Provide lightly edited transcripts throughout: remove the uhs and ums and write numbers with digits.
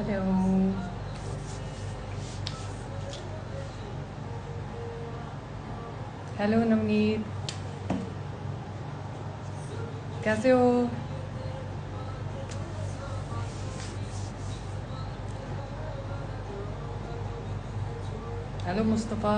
Hello, hello Navneet, कैसे हो? Hello Mustafa,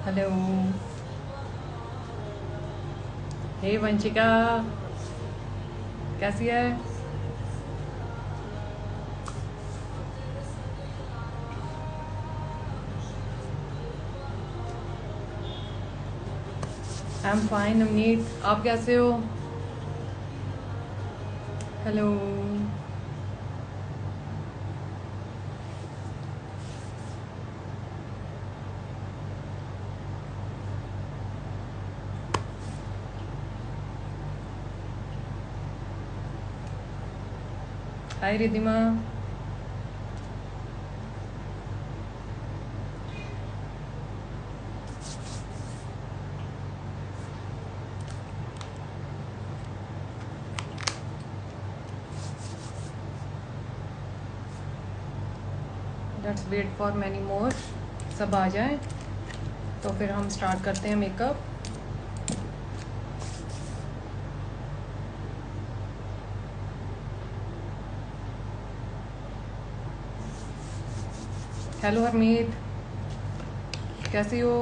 hello. Hey Vanshika, कैसी है? आई एम फाइन नवनीत, आप कैसे हो? Hello. Hi Ridhima. Let's wait for many more, सब आ जाएं तो फिर हम स्टार्ट करते हैं मेकअप। हेलो हरमीत, कैसी हो?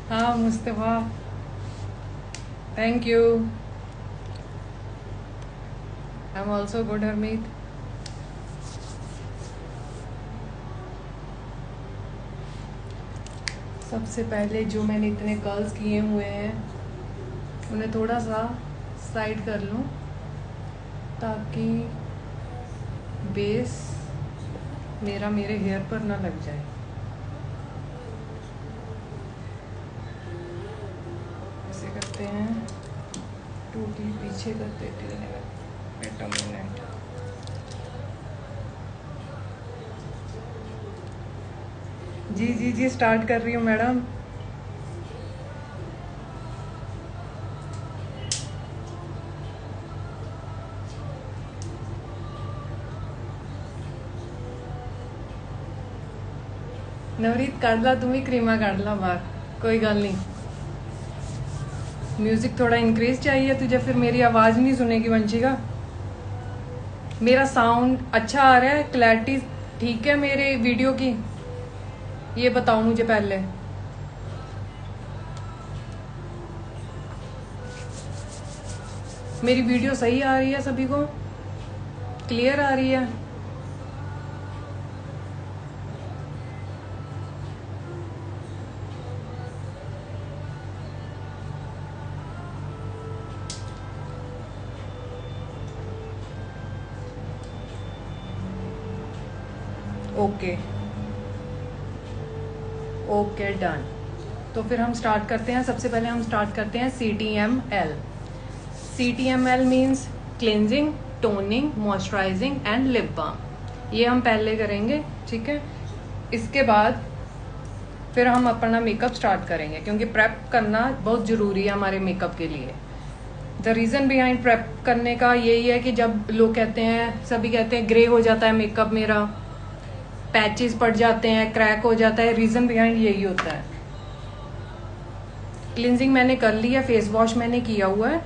हाँ Mustafa, thank you. I am also good Harmeet. सबसे पहले जो मैंने इतने कर्ल्स किए हुए हैं उन्हें थोड़ा सा साइड कर लूँ ताकि बेस मेरा मेरे हेयर पर ना लग जाए। ऐसे करते हैं, टोटली पीछे कर देते हैं। Wait a minute. जी जी जी, स्टार्ट कर रही हूँ मैडम। नवरीत काट ला, तुम ही क्रीमा काट ला बाहर, कोई गल नहीं। म्यूजिक थोड़ा इंक्रीज चाहिए तुझे, फिर मेरी आवाज नहीं सुनेगी वंशिका। मेरा साउंड अच्छा आ रहा है, क्लैरिटी ठीक है मेरे वीडियो की, ये बताओ मुझे पहले। मेरी वीडियो सही आ रही है, सभी को क्लियर आ रही है? Okay okay done. तो फिर हम स्टार्ट करते हैं। सबसे पहले हम स्टार्ट करते हैं CTML। CTML means cleansing, toning, moisturising and lip balm. ये हम पहले करेंगे, ठीक है। इसके बाद फिर हम अपना मेकअप स्टार्ट करेंगे, क्योंकि प्रेप करना बहुत ज़रूरी है हमारे मेकअप के लिए। द रीज़न बिहाइंड प्रेप करने का यही है कि जब लोग कहते हैं, सभी कहते हैं ग्रे हो जाता है मेकअप मेरा, पैचेस पड़ जाते हैं, क्रैक हो जाता है, रीज़न बिहाइंड यही होता है। क्लिनजिंग मैंने कर लिया, फेस वॉश मैंने किया हुआ है,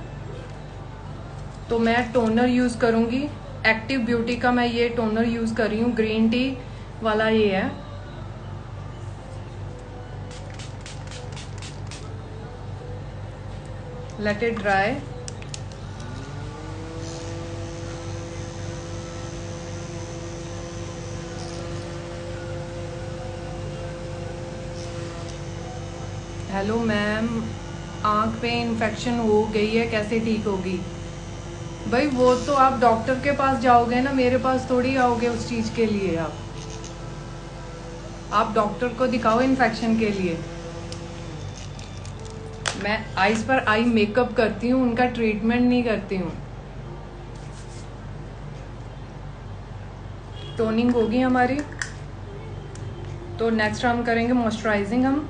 तो मैं टोनर यूज़ करूँगी। एक्टिव ब्यूटी का मैं ये टोनर यूज़ कर रही हूँ, ग्रीन टी वाला ये है। Let it dry. Hello ma'am, आँख पे इन्फेक्शन हो गई है, कैसे ठीक होगी? भाई वो तो आप डॉक्टर के पास जाओगे ना, मेरे पास थोड़ी आओगे उस चीज़ के लिए। आप डॉक्टर को दिखाओ इन्फेक्शन के लिए। मैं आईज पर आई मेकअप करती हूँ, उनका ट्रीटमेंट नहीं करती हूँ। टोनिंग होगी हमारी, तो नेक्स्ट हम करेंगे मॉइस्चराइजिंग। हम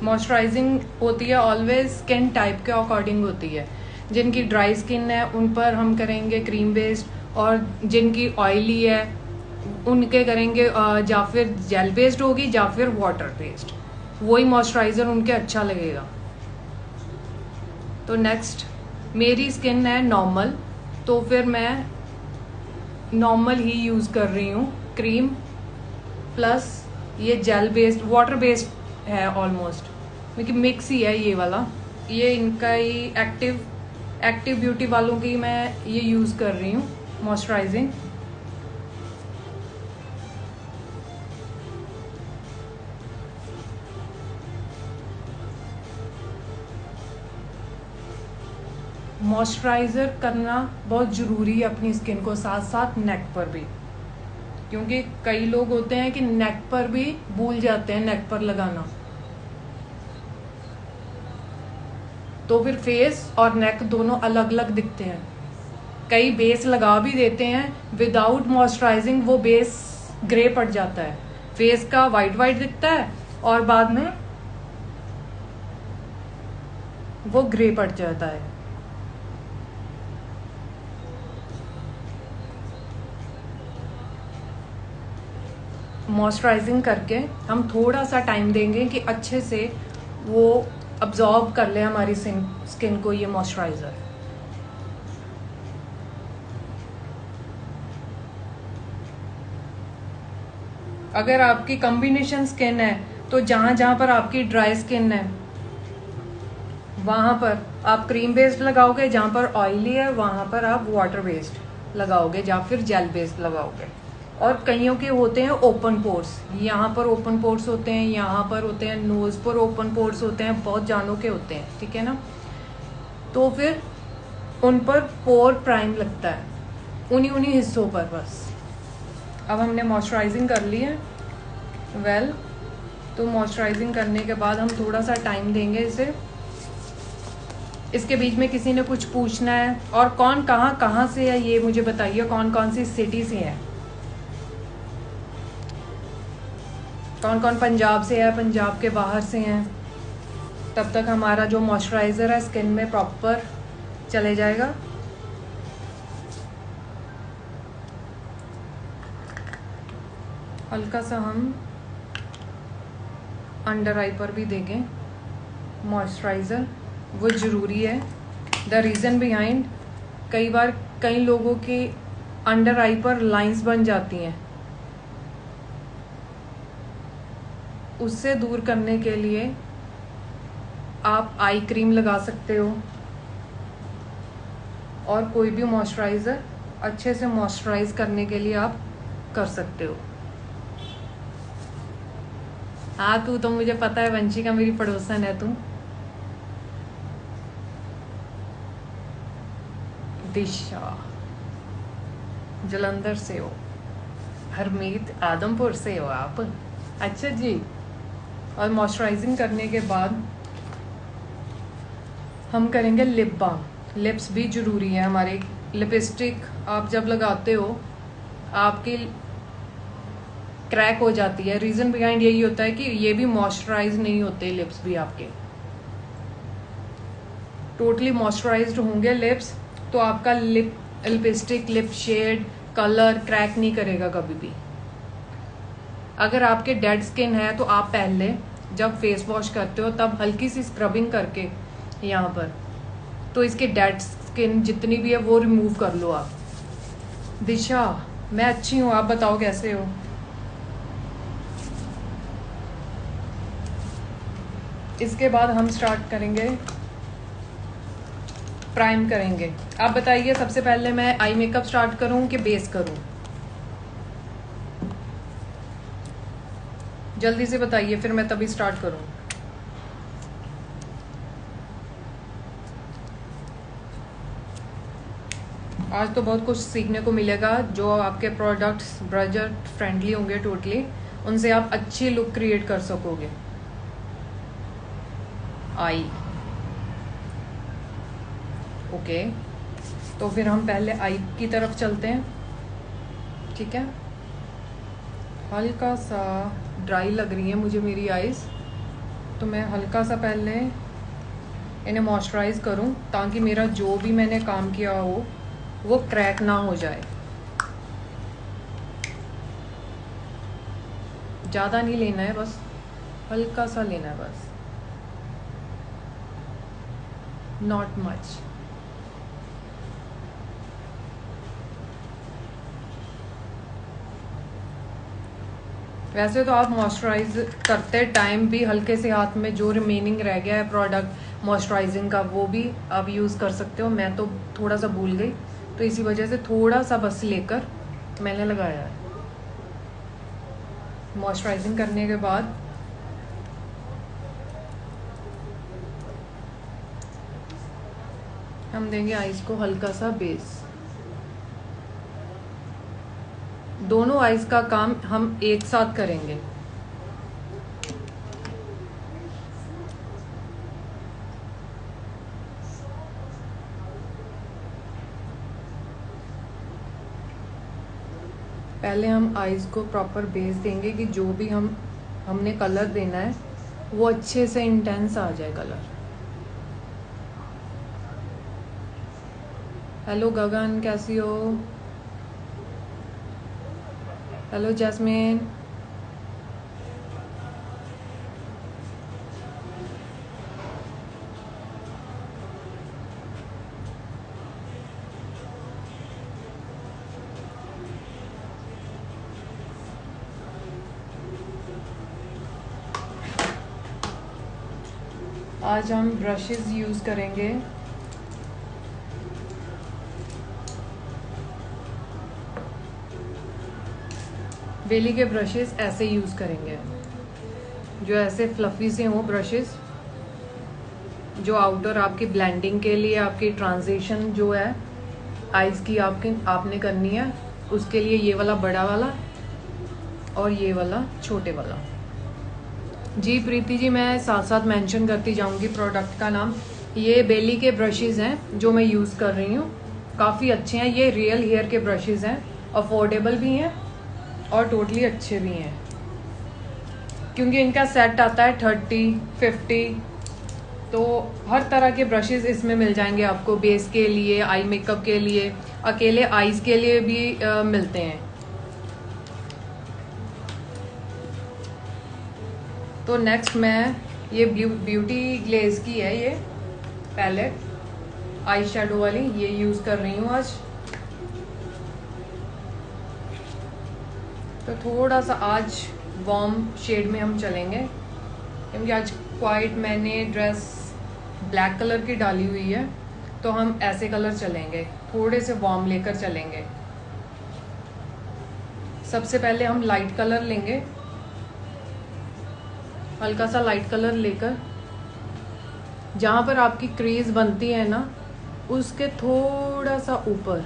मॉइस्चराइजिंग होती है ऑलवेज स्किन टाइप के अकॉर्डिंग होती है। जिनकी ड्राई स्किन है उन पर हम करेंगे क्रीम बेस्ड, और जिनकी ऑयली है उनके करेंगे या फिर जेल बेस्ड होगी या फिर वाटर बेस्ड, वही मॉइस्चराइजर उनके अच्छा लगेगा। तो नेक्स्ट मेरी स्किन है नॉर्मल, तो फिर मैं नॉर्मल ही यूज़ कर रही हूँ क्रीम प्लस ये जेल बेस्ड, वाटर बेस्ड है ऑलमोस्ट, क्योंकि मिक्स ही है ये वाला। ये इनका ही एक्टिव ब्यूटी वालों की मैं ये यूज़ कर रही हूँ मॉइस्चराइजिंग। मॉइस्चराइज़र करना बहुत ज़रूरी है अपनी स्किन को, साथ साथ नेक पर भी, क्योंकि कई लोग होते हैं कि नेक पर भी भूल जाते हैं नेक पर लगाना, तो फिर फेस और नेक दोनों अलग अलग दिखते हैं। कई बेस लगा भी देते हैं विदाउट मॉइस्चराइजिंग, वो बेस ग्रे पड़ जाता है, फेस का वाइट वाइट दिखता है और बाद में वो ग्रे पड़ जाता है। मॉइस्चराइजिंग करके हम थोड़ा सा टाइम देंगे कि अच्छे से वो अब्जॉर्ब कर ले हमारी स्किन को ये मॉइस्चराइज़र। अगर आपकी कॉम्बिनेशन स्किन है तो जहाँ जहाँ पर आपकी ड्राई स्किन है वहाँ पर आप क्रीम बेस्ड लगाओगे, जहाँ पर ऑयली है वहाँ पर आप वाटर बेस्ड लगाओगे या फिर जेल बेस्ड लगाओगे। और कईयों के होते हैं ओपन पोर्स, यहाँ पर ओपन पोर्स होते हैं, यहाँ पर होते हैं, नोज़ पर ओपन पोर्स होते हैं, बहुत जानों के होते हैं, ठीक है ना। तो फिर उन पर पोर प्राइम लगता है, उन्हीं हिस्सों पर बस। अब हमने मॉइस्चराइजिंग कर ली है वेल, तो मॉइस्चराइजिंग करने के बाद हम थोड़ा सा टाइम देंगे इसे। इसके बीच में किसी ने कुछ पूछना है, और कौन कहाँ से है ये मुझे बताइए, कौन कौन सी सिटी से है, कौन कौन पंजाब से है, पंजाब के बाहर से हैं। तब तक हमारा जो मॉइस्चराइज़र है स्किन में प्रॉपर चले जाएगा। हल्का सा हम अंडर आई पर भी देंगे मॉइस्चराइज़र, वो ज़रूरी है। द रीज़न बिहाइंड, कई बार कई लोगों की अंडर आई पर लाइंस बन जाती हैं, उससे दूर करने के लिए आप आई क्रीम लगा सकते हो, और कोई भी मॉइस्चराइज़र अच्छे से मॉइस्चराइज करने के लिए आप कर सकते हो। हाँ, तू तो मुझे पता है वंशिका मेरी पड़ोसन है तू। दिशा जलंधर से हो, हरमीत आदमपुर से हो आप, अच्छा जी। और मॉइस्चराइजिंग करने के बाद हम करेंगे लिप बाम। लिप्स भी ज़रूरी है हमारे। लिपस्टिक आप जब लगाते हो आपकी क्रैक हो जाती है, रीज़न बिहाइंड यही होता है कि ये भी मॉइस्चराइज नहीं होते लिप्स भी आपके। टोटली मॉइस्चराइज्ड होंगे लिप्स तो आपका lipstick, lip shade, colour crack नहीं करेगा कभी भी। अगर आपके डेड स्किन है तो आप पहले जब फेस वॉश करते हो तब हल्की सी स्क्रबिंग करके यहाँ पर, तो इसके डेड स्किन जितनी भी है वो रिमूव कर लो आप। दिशा मैं अच्छी हूँ, आप बताओ कैसे हो। इसके बाद हम स्टार्ट करेंगे, प्राइम करेंगे। आप बताइए सबसे पहले मैं आई मेकअप स्टार्ट करूँ कि बेस करूँ? जल्दी से बताइए, फिर मैं तभी स्टार्ट करूँ। आज तो बहुत कुछ सीखने को मिलेगा। जो आपके प्रोडक्ट्स बजट फ्रेंडली होंगे टोटली, उनसे आप अच्छी लुक क्रिएट कर सकोगे। आई ओके, तो फिर हम पहले आई की तरफ चलते हैं। ठीक है, हल्का सा ड्राई लग रही है मुझे मेरी आईज, तो मैं हल्का सा पहले इन्हें मॉइस्चराइज करूं ताकि मेरा जो भी मैंने काम किया हो वो क्रैक ना हो जाए। ज़्यादा नहीं लेना है, बस हल्का सा लेना है, बस नॉट मच। वैसे तो आप मॉइस्चराइज करते टाइम भी हल्के से हाथ में जो रिमेनिंग रह गया है प्रोडक्ट मॉइस्चराइजिंग का, वो भी आप यूज़ कर सकते हो। मैं तो थोड़ा सा भूल गई, तो इसी वजह से थोड़ा सा बस लेकर मैंने लगाया है। मॉइस्चराइजिंग करने के बाद हम देंगे आइज को हल्का सा बेस। दोनों आइज का काम हम एक साथ करेंगे। पहले हम आइज को प्रॉपर बेस देंगे कि जो भी हमने कलर देना है वो अच्छे से इंटेंस आ जाए कलर। हेलो गगन, कैसी हो? Hello Jasmine. आज हम ब्रशेस यूज़ करेंगे। बेली के ब्रशेस ऐसे यूज़ करेंगे, जो ऐसे फ्लफी से हों ब्रशेस, जो आउटर आपकी ब्लेंडिंग के लिए, आपकी ट्रांजिशन जो है आइज़ की आपने करनी है, उसके लिए ये वाला बड़ा वाला और ये वाला छोटे वाला। जी प्रीति जी, मैं साथ साथ मेंशन करती जाऊंगी प्रोडक्ट का नाम। ये बेली के ब्रशेस हैं जो मैं यूज़ कर रही हूँ, काफ़ी अच्छे हैं। ये रियल हेयर के ब्रशेस हैं, अफोर्डेबल भी हैं और टोटली अच्छे भी हैं, क्योंकि इनका सेट आता है 30, 50, तो हर तरह के ब्रशेस इसमें मिल जाएंगे आपको। बेस के लिए, आई मेकअप के लिए, अकेले आईज के लिए भी मिलते हैं। तो नेक्स्ट मैं ये ब्यूटी ग्लेज की है ये पैलेट, आई शेडो वाली, ये यूज़ कर रही हूँ आज। तो थोड़ा सा आज वार्म शेड में हम चलेंगे, क्योंकि आज क्वाइट मैंने ड्रेस ब्लैक कलर की डाली हुई है, तो हम ऐसे कलर चलेंगे, थोड़े से वार्म लेकर चलेंगे। सबसे पहले हम लाइट कलर लेंगे, हल्का सा लाइट कलर लेकर जहाँ पर आपकी क्रीज बनती है ना, उसके थोड़ा सा ऊपर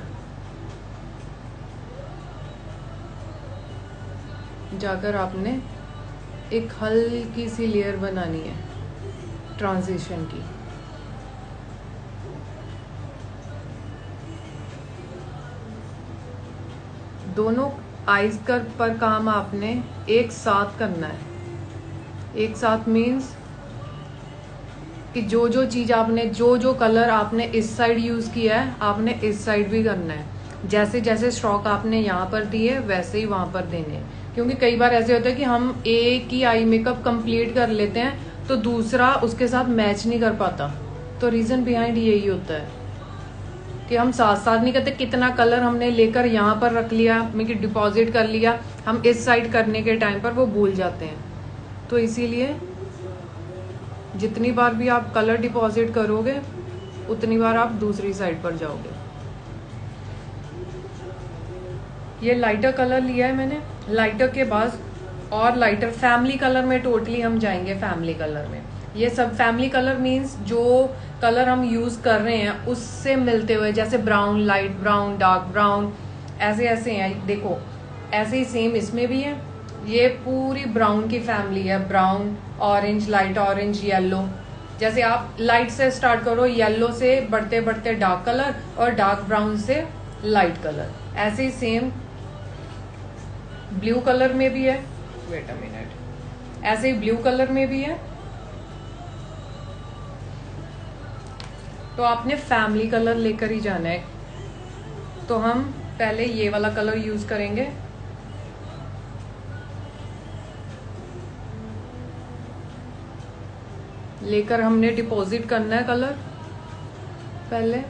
जाकर आपने एक हल्की सी लेयर बनानी है ट्रांजिशन की। दोनों आइज पर काम आपने एक साथ करना है। एक साथ मीन्स कि जो जो चीज़ आपने, जो जो कलर आपने इस साइड यूज़ किया है, आपने इस साइड भी करना है। जैसे जैसे स्ट्रोक आपने यहाँ पर दिए वैसे ही वहाँ पर देने हैं। क्योंकि कई बार ऐसे होता है कि हम एक ही आई मेकअप कंप्लीट कर लेते हैं तो दूसरा उसके साथ मैच नहीं कर पाता। तो रीज़न बिहाइंड यही होता है कि हम साथ साथ नहीं करते। कितना कलर हमने लेकर यहाँ पर रख लिया, मतलब डिपॉजिट कर लिया, हम इस साइड करने के टाइम पर वो भूल जाते हैं। तो इसीलिए जितनी बार भी आप कलर डिपॉजिट करोगे उतनी बार आप दूसरी साइड पर जाओगे। ये लाइटर कलर लिया है मैंने। लाइटर के बाद और लाइटर फैमिली कलर में टोटली हम जाएंगे। फैमिली कलर में ये सब फैमिली कलर मीन्स जो कलर हम यूज कर रहे हैं उससे मिलते हुए, जैसे brown, light brown, dark brown, ऐसे ऐसे हैं। देखो ऐसे ही सेम इसमें भी है। ये पूरी ब्राउन की फैमिली है, brown, orange, light orange, yellow. जैसे आप लाइट से स्टार्ट करो, येलो से बढ़ते बढ़ते डार्क कलर, और डार्क ब्राउन से लाइट कलर। ऐसे ही सेम ब्लू कलर में भी है, वेट अ मिनट, ऐसे ही ब्लू कलर में भी है। तो आपने फैमिली कलर लेकर ही जाना है। तो हम पहले ये वाला कलर यूज करेंगे। लेकर हमने डिपॉजिट करना है कलर पहले।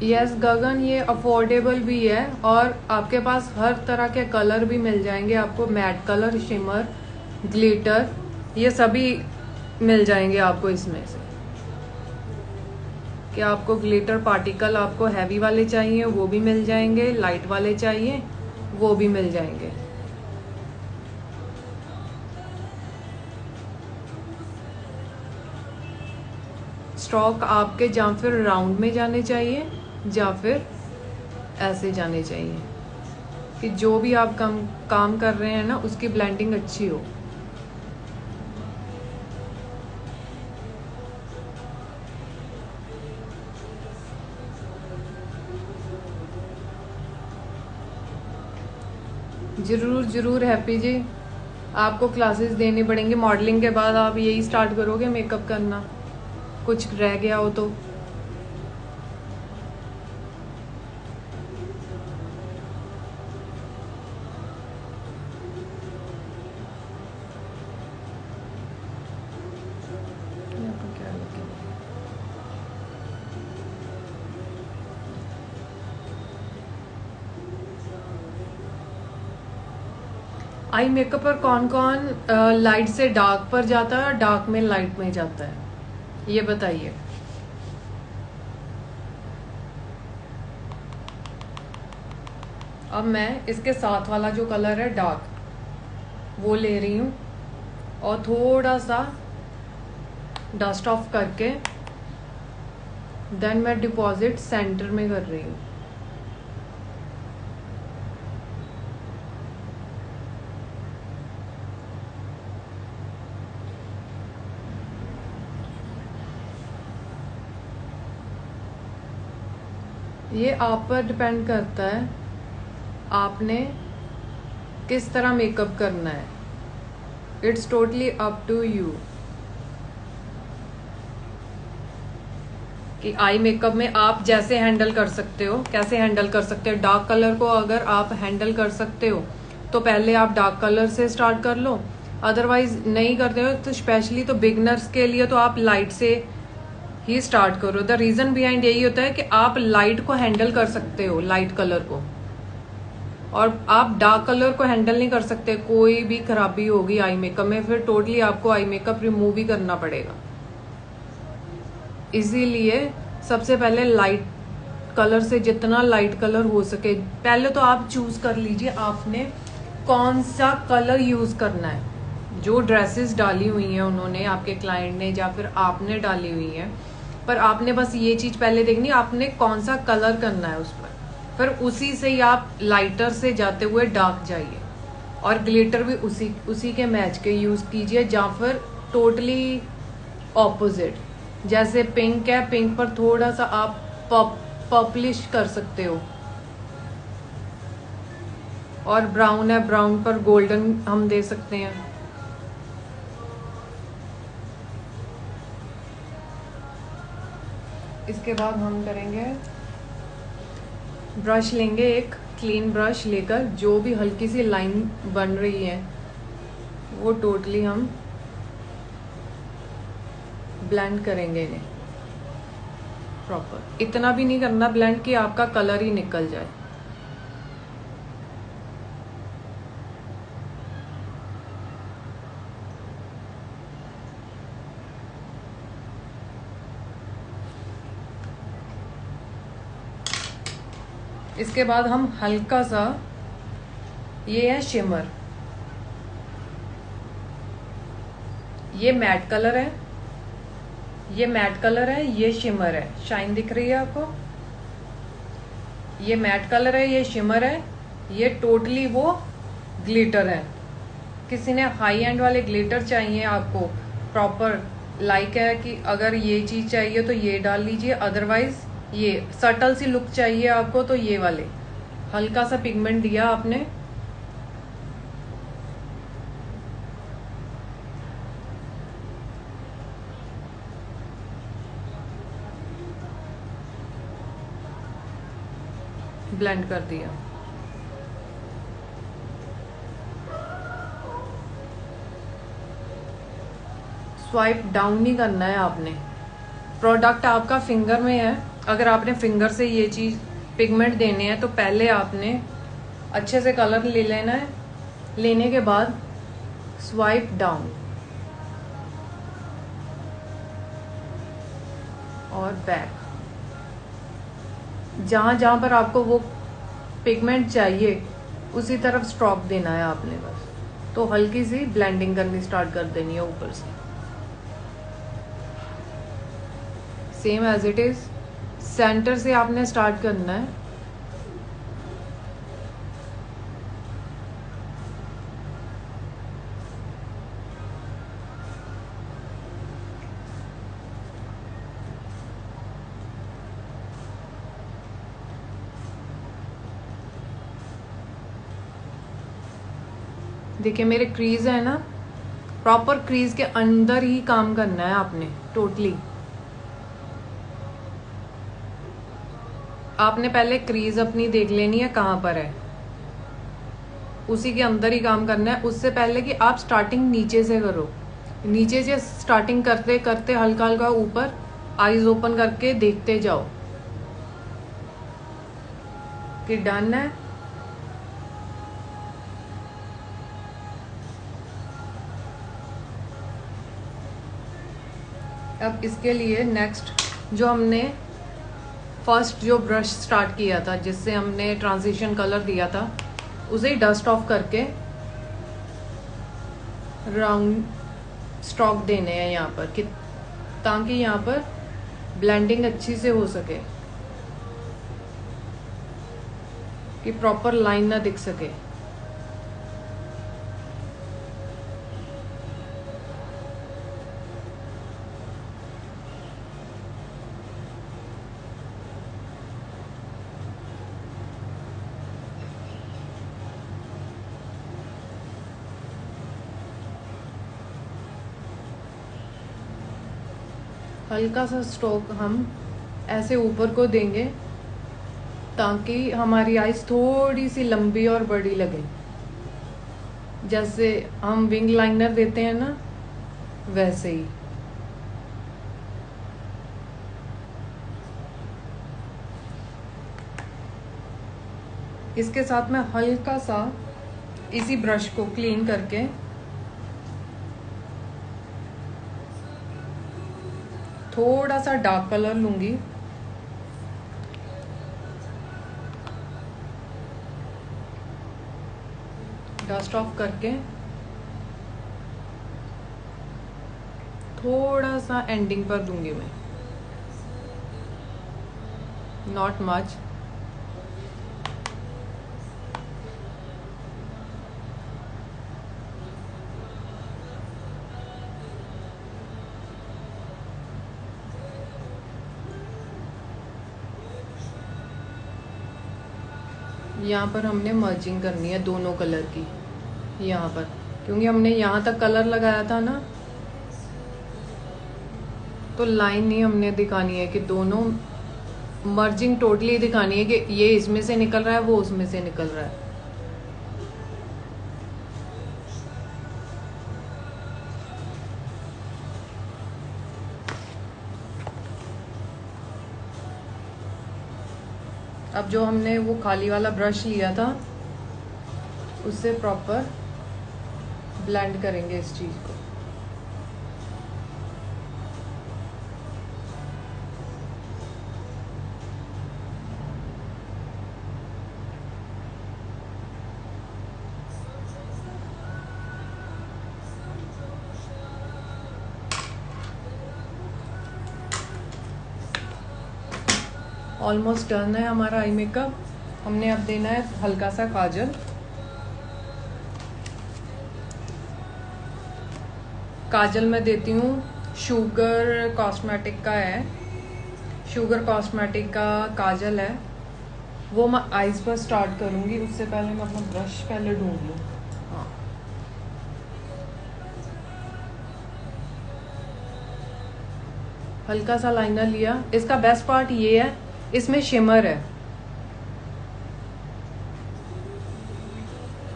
यस गगन, ये अफोर्डेबल भी है और आपके पास हर तरह के कलर भी मिल जाएंगे आपको। मैट कलर, शिमर, ग्लिटर, ये सभी मिल जाएंगे आपको इसमें से। कि आपको ग्लिटर पार्टिकल आपको हैवी वाले चाहिए वो भी मिल जाएंगे, लाइट वाले चाहिए वो भी मिल जाएंगे। स्ट्रोक आपके या फिर राउंड में जाने चाहिए या फिर ऐसे जाने चाहिए कि जो भी आप काम कर रहे हैं ना उसकी ब्लेंडिंग अच्छी हो। जरूर जरूर हैप्पी जी, आपको क्लासेस देनी पड़ेंगी। मॉडलिंग के बाद आप यही स्टार्ट करोगे मेकअप करना, कुछ रह गया हो तो। आई मेकअप पर कौन कौन लाइट से डार्क पर जाता है और डार्क में लाइट में जाता है, ये बताइए। अब मैं इसके साथ वाला जो कलर है डार्क वो ले रही हूँ और थोड़ा सा डस्ट ऑफ करके देन मैं डिपॉजिट सेंटर में कर रही हूँ। ये आप पर डिपेंड करता है आपने किस तरह मेकअप करना है। It's totally up to you कि आई मेकअप में आप जैसे हैंडल कर सकते हो, कैसे हैंडल कर सकते हो। डार्क कलर को अगर आप हैंडल कर सकते हो तो पहले आप डार्क कलर से स्टार्ट कर लो, अदरवाइज नहीं करते हो तो स्पेशली तो बिगनर्स के लिए तो आप लाइट से ही स्टार्ट करो। द रीजन बिहाइंड यही होता है कि आप लाइट को हैंडल कर सकते हो, लाइट कलर को, और आप डार्क कलर को हैंडल नहीं कर सकते। कोई भी खराबी होगी आई मेकअप में, फिर टोटली आपको आई मेकअप रिमूव ही करना पड़ेगा। इसीलिए सबसे पहले लाइट कलर से जितना लाइट कलर हो सके पहले तो आप चूज कर लीजिए आपने कौन सा कलर यूज करना है। जो ड्रेसेस डाली हुई हैं उन्होंने, आपके क्लाइंट ने या फिर आपने डाली हुई हैं, पर आपने बस ये चीज पहले देखनी आपने कौन सा कलर करना है उस पर, फिर उसी से ही आप लाइटर से जाते हुए डार्क जाइए और ग्लिटर भी उसी के मैच के यूज कीजिए, या फिर टोटली ऑपोजिट। जैसे पिंक है, पिंक पर थोड़ा सा आप पर्पलिश कर सकते हो, और ब्राउन है, ब्राउन पर गोल्डन हम दे सकते हैं। इसके बाद हम करेंगे, ब्रश लेंगे, एक क्लीन ब्रश लेकर जो भी हल्की सी लाइन बन रही है वो टोटली हम ब्लेंड करेंगे इन्हें प्रॉपर। इतना भी नहीं करना ब्लेंड कि आपका कलर ही निकल जाए। इसके बाद हम हल्का सा, ये है शिमर, ये मैट कलर है, ये मैट कलर है, ये शिमर है। शाइन दिख रही है आपको? ये मैट कलर है, ये शिमर है, ये टोटली वो ग्लिटर है। किसी ने हाई एंड वाले ग्लिटर चाहिए आपको प्रॉपर, लाइक है कि अगर ये चीज चाहिए तो ये डाल लीजिए, अदरवाइज ये सटल सी लुक चाहिए आपको तो ये वाले। हल्का सा पिगमेंट दिया आपने, ब्लेंड कर दिया। स्वाइप डाउन नहीं करना है आपने। प्रोडक्ट आपका फिंगर में है, अगर आपने फिंगर से ये चीज पिगमेंट देने हैं तो पहले आपने अच्छे से कलर ले लेना है। लेने के बाद स्वाइप डाउन और बैक, जहां जहां पर आपको वो पिगमेंट चाहिए उसी तरफ स्ट्रोक देना है आपने बस। तो हल्की सी ब्लेंडिंग करनी स्टार्ट कर देनी है ऊपर से, same as it is. Centre से आपने स्टार्ट करना है। देखिए मेरे क्रीज है ना, प्रॉपर क्रीज के अंदर ही काम करना है आपने टोटली। आपने पहले क्रीज अपनी देख लेनी है कहां पर है, उसी के अंदर ही काम करना है। उससे पहले कि आप स्टार्टिंग नीचे से करो, नीचे से स्टार्टिंग करते करते हल्का हल्का ऊपर आईज ओपन करके देखते जाओ कि डन है। अब इसके लिए नेक्स्ट जो हमने फर्स्ट जो ब्रश स्टार्ट किया था जिससे हमने ट्रांजिशन कलर दिया था, उसे डस्ट ऑफ करके राउंड स्ट्रोक देने हैं यहाँ पर कि ताकि यहाँ पर ब्लेंडिंग अच्छी से हो सके, कि प्रॉपर लाइन ना दिख सके। हल्का सा स्ट्रोक हम ऐसे ऊपर को देंगे ताकि हमारी आइज थोड़ी सी लंबी और बड़ी लगे, जैसे हम विंग लाइनर देते हैं ना वैसे ही। इसके साथ में हल्का सा इसी ब्रश को क्लीन करके थोड़ा सा डार्क कलर लूंगी, डस्ट ऑफ करके थोड़ा सा एंडिंग पर दूंगी मैं, नॉट मच। यहाँ पर हमने मर्जिंग करनी है दोनों कलर की, यहाँ पर क्योंकि हमने यहाँ तक कलर लगाया था ना, तो लाइन नहीं हमने दिखानी है कि दोनों मर्जिंग टोटली दिखानी है कि ये इसमें से निकल रहा है वो उसमें से निकल रहा है। अब जो हमने वो खाली वाला ब्रश लिया था उससे प्रॉपर ब्लेंड करेंगे इस चीज को। ऑलमोस्ट डन है हमारा आई मेकअप। हमने अब देना है हल्का सा काजल। काजल मैं देती हूँ शुगर कॉस्मेटिक का है, शुगर कॉस्मेटिक का काजल है, वो मैं आईज पर स्टार्ट करूँगी। उससे पहले मैं अपना ब्रश पहले ढूंढ लूँ। हाँ, हल्का सा लाइनर लिया। इसका बेस्ट पार्ट ये है, इसमें शिमर है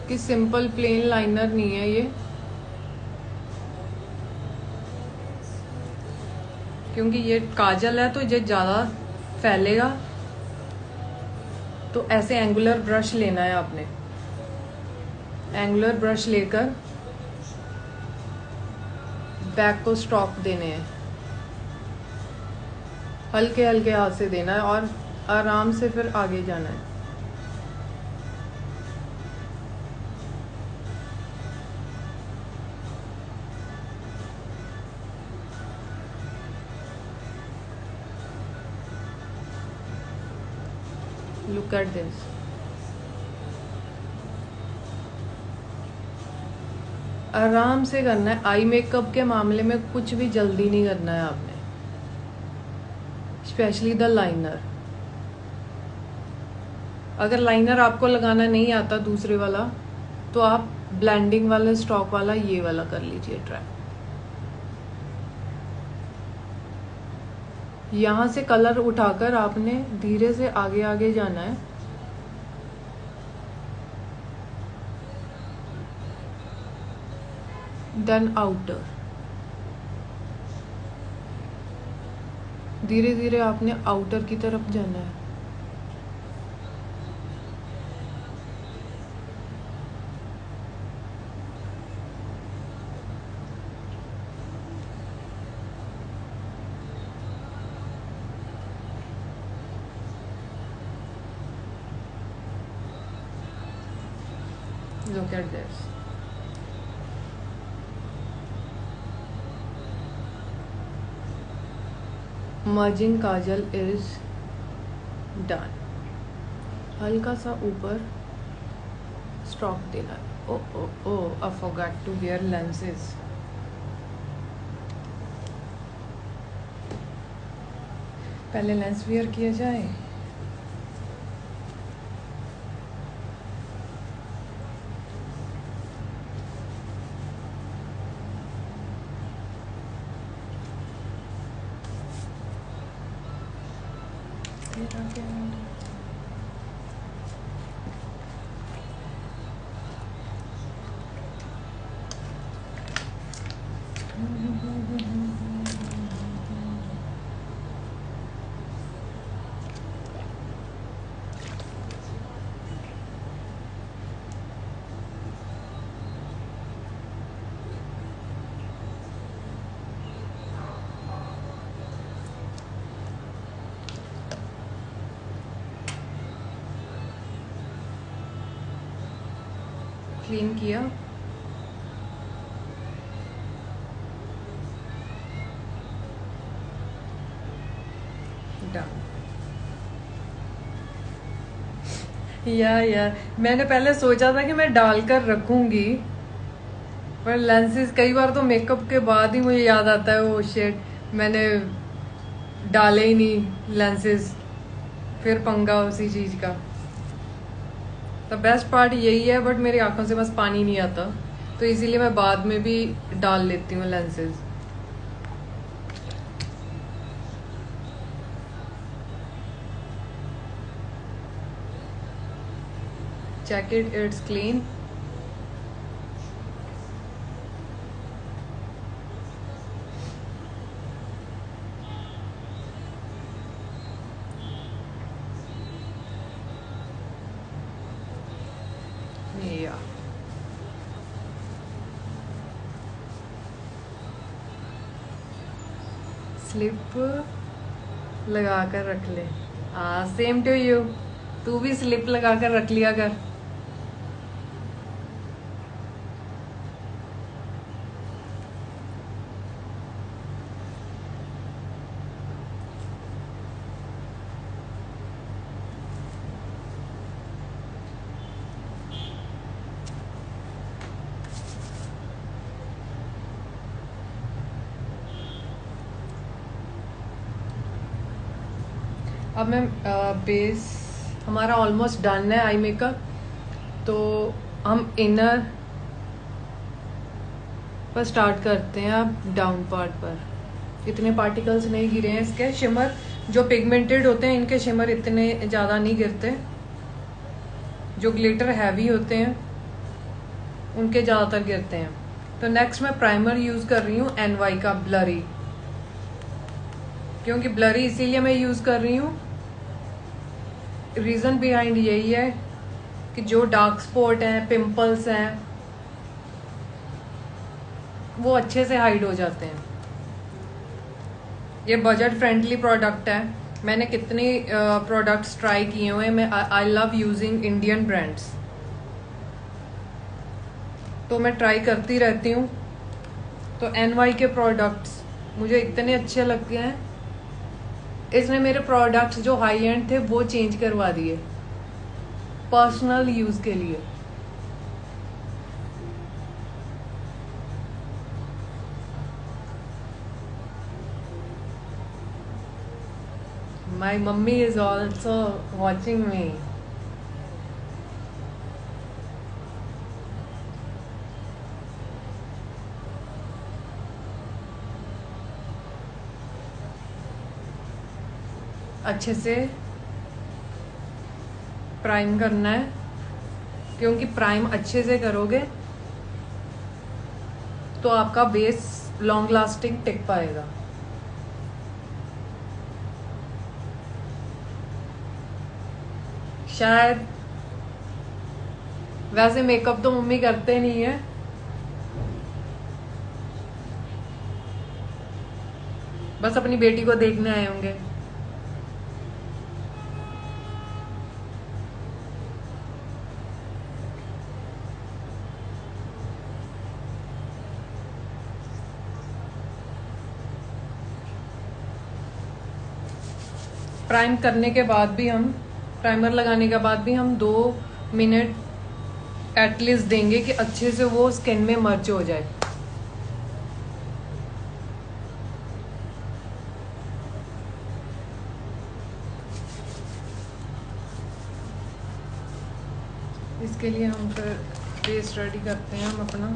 कि सिंपल प्लेन लाइनर नहीं है ये, क्योंकि ये काजल है तो ये ज़्यादा फैलेगा। तो ऐसे एंगुलर ब्रश लेना है आपने, एंगुलर ब्रश लेकर बैक को स्ट्रोक देने हैं, हल्के हल्के हाथ से देना है और आराम से फिर आगे जाना है। Look at this. आराम से करना है। आई मेकअप के मामले में कुछ भी जल्दी नहीं करना है आपने, स्पेशली द लाइनर। अगर लाइनर आपको लगाना नहीं आता दूसरे वाला, तो आप ब्लेंडिंग वाला स्ट्रोक वाला ये वाला कर लीजिए ट्राई। यहाँ से कलर उठाकर आपने धीरे से आगे आगे जाना है। देन आउटर, धीरे धीरे आपने आउटर की तरफ जाना है। Look at this. Merging Kajal is done. हल्का सा ऊपर स्ट्रोक देना है। I forgot to wear lenses. पहले लेंस वेयर किया जाए। क्लीन किया। डन। यार मैंने पहले सोचा था कि मैं डालकर रखूंगी, पर लेंसेज कई बार तो मेकअप के बाद ही मुझे याद आता है वो शिट मैंने डाले ही नहीं लेंसेज, फिर पंगा उसी चीज का। तो बेस्ट पार्ट यही है, बट मेरी आंखों से बस पानी नहीं आता, तो इसीलिए मैं बाद में भी डाल लेती हूँ lenses. check it, it's clean. Yeah. Slip लगा कर रख ले। सेम टू यू, तू भी स्लिप लगा कर रख लिया कर। अब मैं बेस हमारा ऑलमोस्ट डन है आई मेकअप, तो हम इनर पर स्टार्ट करते हैं। अब डाउन पार्ट पर इतने पार्टिकल्स नहीं गिरे हैं इसके। शिमर जो पिगमेंटेड होते हैं इनके शिमर इतने ज़्यादा नहीं गिरते, जो ग्लिटर हैवी होते हैं उनके ज़्यादातर गिरते हैं। तो नेक्स्ट मैं प्राइमर यूज़ कर रही हूँ NY का ब्लरी। क्योंकि ब्लरी इसीलिए मैं यूज़ कर रही हूँ, रीज़न बिहाइंड यही है कि जो डार्क स्पॉट हैं, पिंपल्स हैं, वो अच्छे से हाइड हो जाते हैं। ये बजट फ्रेंडली प्रोडक्ट है। मैंने कितने प्रोडक्ट्स ट्राई किए हुए हैं। मैं I love using Indian brands, तो मैं ट्राई करती रहती हूँ। तो NY के प्रोडक्ट्स मुझे इतने अच्छे लगते हैं, इसने मेरे प्रोडक्ट्स जो हाई एंड थे वो चेंज करवा दिए पर्सनल यूज़ के लिए। My mummy is also watching me. अच्छे से प्राइम करना है, क्योंकि प्राइम अच्छे से करोगे तो आपका बेस लॉन्ग लास्टिंग टिक पाएगा। शायद वैसे मेकअप तो मम्मी करते नहीं है, बस अपनी बेटी को देखने आए होंगे। प्राइम करने के बाद भी हम, प्राइमर लगाने के बाद भी हम 2 मिनट एटलीस्ट देंगे कि अच्छे से वो स्किन में मर्ज हो जाए। इसके लिए हम फिर बेस रेडी करते हैं हम अपना।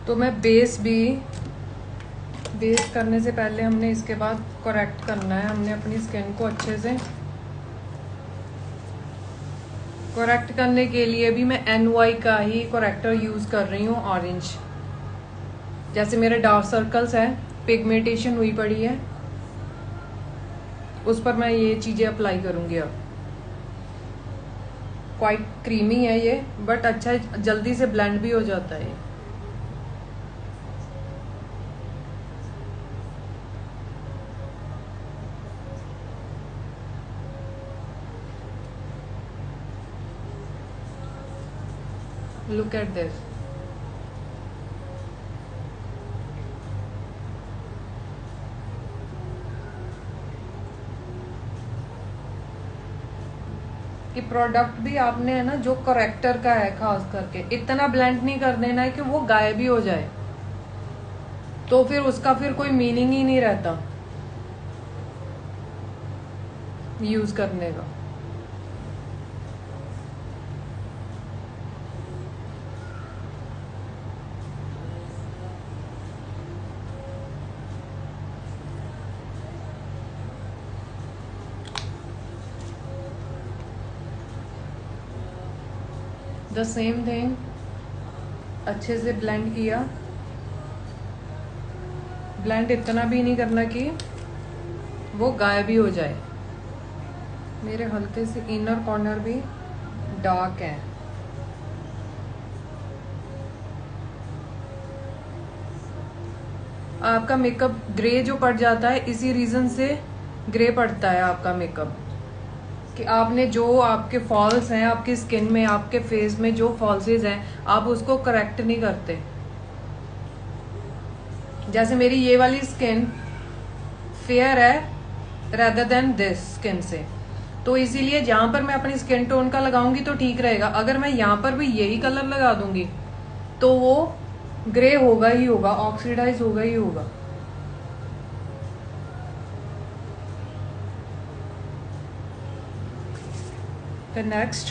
तो मैं बेस करने से पहले हमने इसके बाद करेक्ट करना है। हमने अपनी स्किन को अच्छे से करेक्ट करने के लिए भी मैं NY का ही करेक्टर यूज़ कर रही हूँ, ऑरेंज। जैसे मेरे डार्क सर्कल्स हैं, पिगमेंटेशन हुई पड़ी है, उस पर मैं ये चीज़ें अप्लाई करूँगी। अब क्वाइट क्रीमी है ये, बट अच्छा जल्दी से ब्लेंड भी हो जाता है। Look at this. कि प्रोडक्ट भी आपने है ना जो करेक्टर का है, खास करके इतना ब्लेंड नहीं कर देना है कि वो गायब ही हो जाए, तो फिर उसका फिर कोई मीनिंग ही नहीं रहता यूज करने का। द सेम थिंग, अच्छे से ब्लेंड किया। ब्लेंड इतना भी नहीं करना कि वो गायब ही हो जाए। मेरे हल्के से इनर कॉर्नर भी डार्क है। आपका मेकअप ग्रे जो पड़ जाता है, इसी रीजन से ग्रे पड़ता है आपका मेकअप, कि आपने जो आपके फॉल्स हैं आपकी स्किन में, आपके फेस में जो फॉल्सेस हैं, आप उसको करेक्ट नहीं करते। जैसे मेरी ये वाली स्किन फेयर है रेदर देन दिस स्किन से, तो इसीलिए जहां पर मैं अपनी स्किन टोन का लगाऊंगी तो ठीक रहेगा। अगर मैं यहाँ पर भी यही कलर लगा दूंगी तो वो ग्रे होगा ही होगा, ऑक्सीडाइज होगा ही होगा। The next,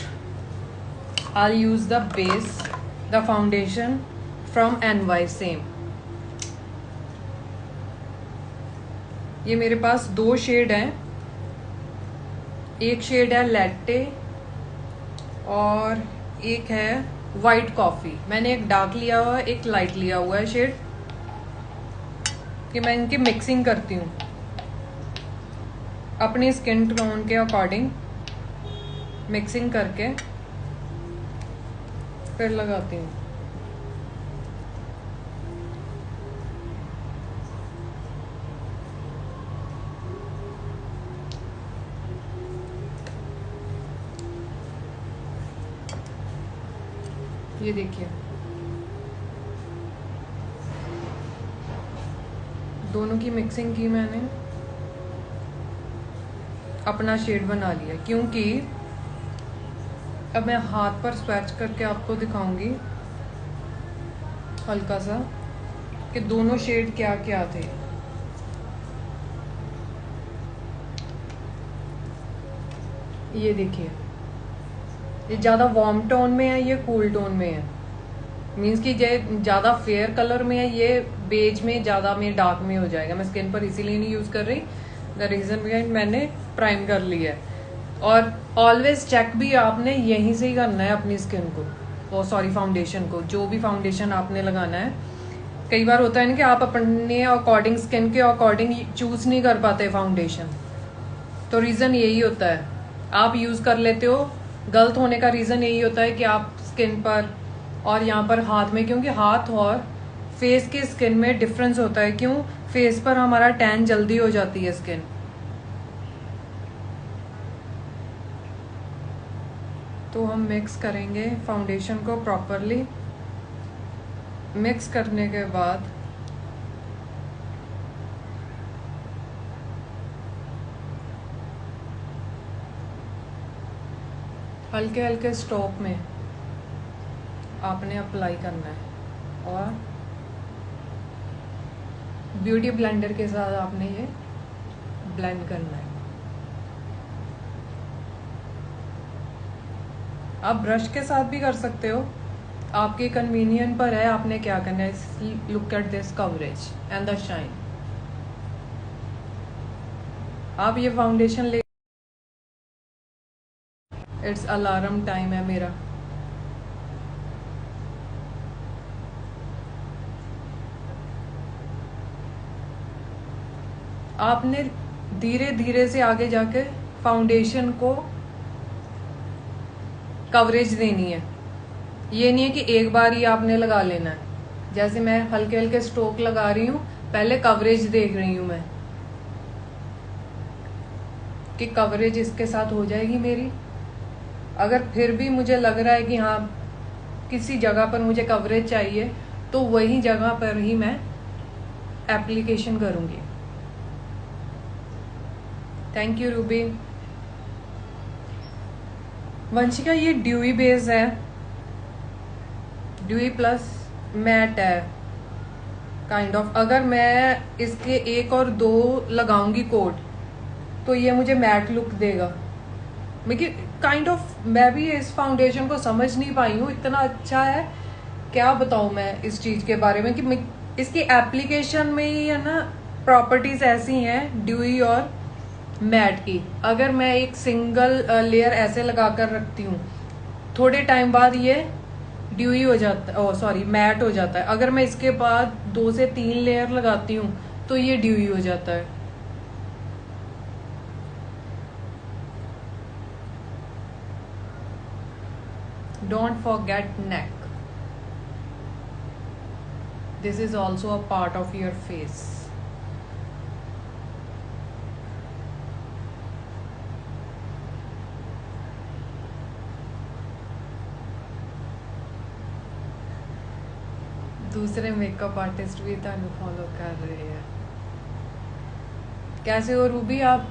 I'll use the base, the foundation from NY same. ये मेरे पास दो शेड हैं, एक शेड है लैटे और एक है वाइट कॉफी। मैंने एक डार्क लिया हुआ है, एक लाइट लिया हुआ है शेड, कि मैं इनकी मिक्सिंग करती हूँ अपनी स्किन टोन के अकॉर्डिंग, मिक्सिंग करके फिर लगाती हूँ। ये देखिए दोनों की मिक्सिंग की मैंने, अपना शेड बना लिया। क्योंकि अब मैं हाथ पर स्वैच करके आपको दिखाऊंगी हल्का सा कि दोनों शेड क्या क्या थे। ये देखिए, ये ज़्यादा वार्म टोन में है, ये कूल टोन में है। मीन्स कि ये ज़्यादा फेयर कलर में है, ये बेज में, ज़्यादा में डार्क में हो जाएगा। मैं स्किन पर इसीलिए नहीं यूज़ कर रही, द रीज़न बिहाइंड मैंने प्राइम कर लिया है। और ऑलवेज चेक भी आपने यहीं से ही करना है अपनी स्किन को, वो सॉरी फाउंडेशन को, जो भी फाउंडेशन आपने लगाना है। कई बार होता है ना कि आप अपने अकॉर्डिंग, स्किन के अकॉर्डिंग चूज नहीं कर पाते फाउंडेशन, तो रीज़न यही होता है। आप यूज़ कर लेते हो, गलत होने का रीज़न यही होता है कि आप स्किन पर और यहाँ पर हाथ में, क्योंकि हाथ और फेस के स्किन में डिफरेंस होता है। क्यों? फेस पर हमारा टैन जल्दी हो जाती है स्किन। तो हम मिक्स करेंगे फाउंडेशन को प्रॉपरली। मिक्स करने के बाद हल्के हल्के स्ट्रोक में आपने अप्लाई करना है और ब्यूटी ब्लेंडर के साथ आपने ये ब्लेंड करना है। आप ब्रश के साथ भी कर सकते हो, आपके कन्वीनियंट पर है आपने क्या करना है। Look at this coverage and the shine. आप ये फाउंडेशन ले, इट्स अलार्म टाइम है मेरा। आपने धीरे धीरे से आगे जाके फाउंडेशन को कवरेज देनी है। ये नहीं है कि एक बार ही आपने लगा लेना है। जैसे मैं हल्के हल्के स्ट्रोक लगा रही हूँ, पहले कवरेज देख रही हूँ मैं कि कवरेज इसके साथ हो जाएगी मेरी। अगर फिर भी मुझे लग रहा है कि हाँ किसी जगह पर मुझे कवरेज चाहिए, तो वही जगह पर ही मैं एप्लीकेशन करूँगी। Thank you Ruby. वंशिका, ये ड्यूई बेस है, ड्यूई प्लस मैट है काइंड ऑफ। अगर मैं इसके एक और दो लगाऊंगी कोट तो ये मुझे मैट लुक देगा। लेकिन काइंड ऑफ मैं भी इस फाउंडेशन को समझ नहीं पाई हूँ, इतना अच्छा है क्या बताऊँ मैं इस चीज़ के बारे में कि इसकी एप्लीकेशन में ही है ना प्रॉपर्टीज ऐसी हैं ड्यूई और मैट की। अगर मैं एक सिंगल लेयर ऐसे लगा कर रखती हूँ, थोड़े टाइम बाद ये ड्यूई हो जाता है, सॉरी मैट हो जाता है। अगर मैं इसके बाद 2 से 3 लेयर लगाती हूँ तो ये ड्यूई हो जाता है। Don't forget neck, this is also a part of your face. दूसरे मेकअप आर्टिस्ट भी ਤੁਹਾਨੂੰ फॉलो कर रहे हैं। कैसे हो रूबी आप?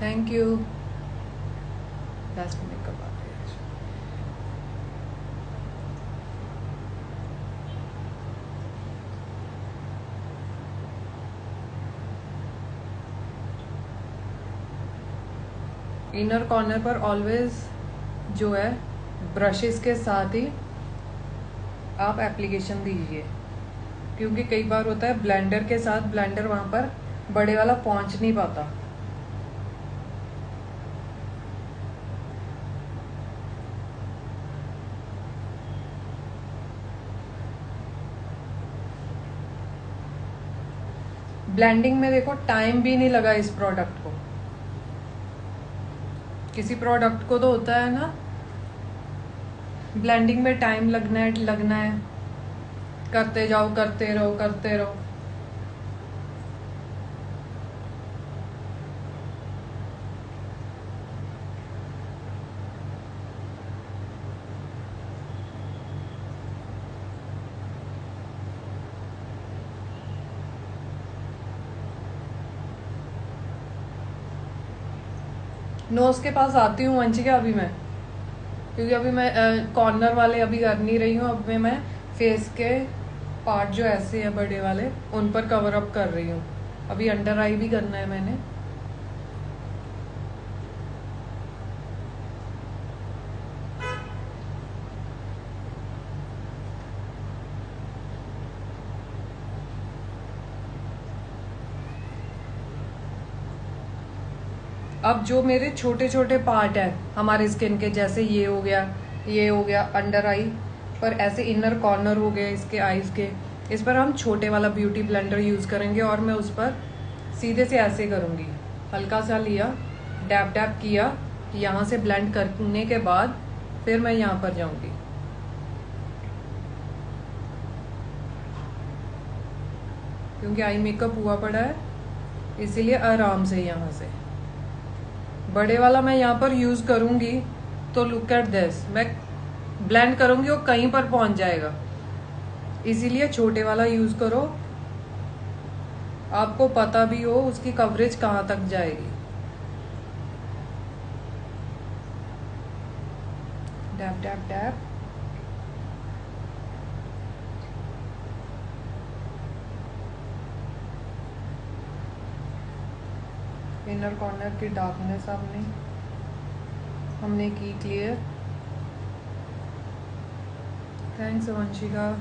Thank you. Best makeup artist. Inner corner पर ऑलवेज जो है ब्रशेस के साथ ही आप एप्लीकेशन दीजिए, क्योंकि कई बार होता है ब्लेंडर के साथ ब्लेंडर वहाँ पर बड़े वाला पहुँच नहीं पाता। ब्लेंडिंग में देखो टाइम भी नहीं लगा इस प्रोडक्ट को। किसी प्रोडक्ट को तो होता है ना ब्लेंडिंग में टाइम लगना है, करते जाओ, करते रहो करते रहो। नोज के पास आती हूँ वंशिका अभी मैं, क्योंकि अभी मैं कॉर्नर वाले अभी कर नहीं रही हूँ। अब मैं फेस के पार्ट जो ऐसे है बड़े वाले उन पर कवर अप कर रही हूँ। अभी अंडर आई भी करना है मैंने। अब जो मेरे छोटे छोटे पार्ट है हमारे स्किन के, जैसे ये हो गया अंडर आई पर, ऐसे इनर कॉर्नर हो गए इसके आईज के, इस पर हम छोटे वाला ब्यूटी ब्लेंडर यूज करेंगे और मैं उस पर सीधे से ऐसे करूंगी। हल्का सा लिया, डैप डैप किया, यहाँ से ब्लेंड करने के बाद फिर मैं यहाँ पर जाऊंगी। क्योंकि आई मेकअप हुआ पड़ा है इसीलिए आराम से यहाँ से बड़े वाला मैं यहाँ पर यूज करूंगी। तो लुक एट दिस, मैं ब्लेंड करूंगी वो कहीं पर पहुंच जाएगा, इसीलिए छोटे वाला यूज करो, आपको पता भी हो उसकी कवरेज कहाँ तक जाएगी। Dab dab dab. Inner corner की डार्कनेस हमने की क्लियर। थैंक्स वंशिका।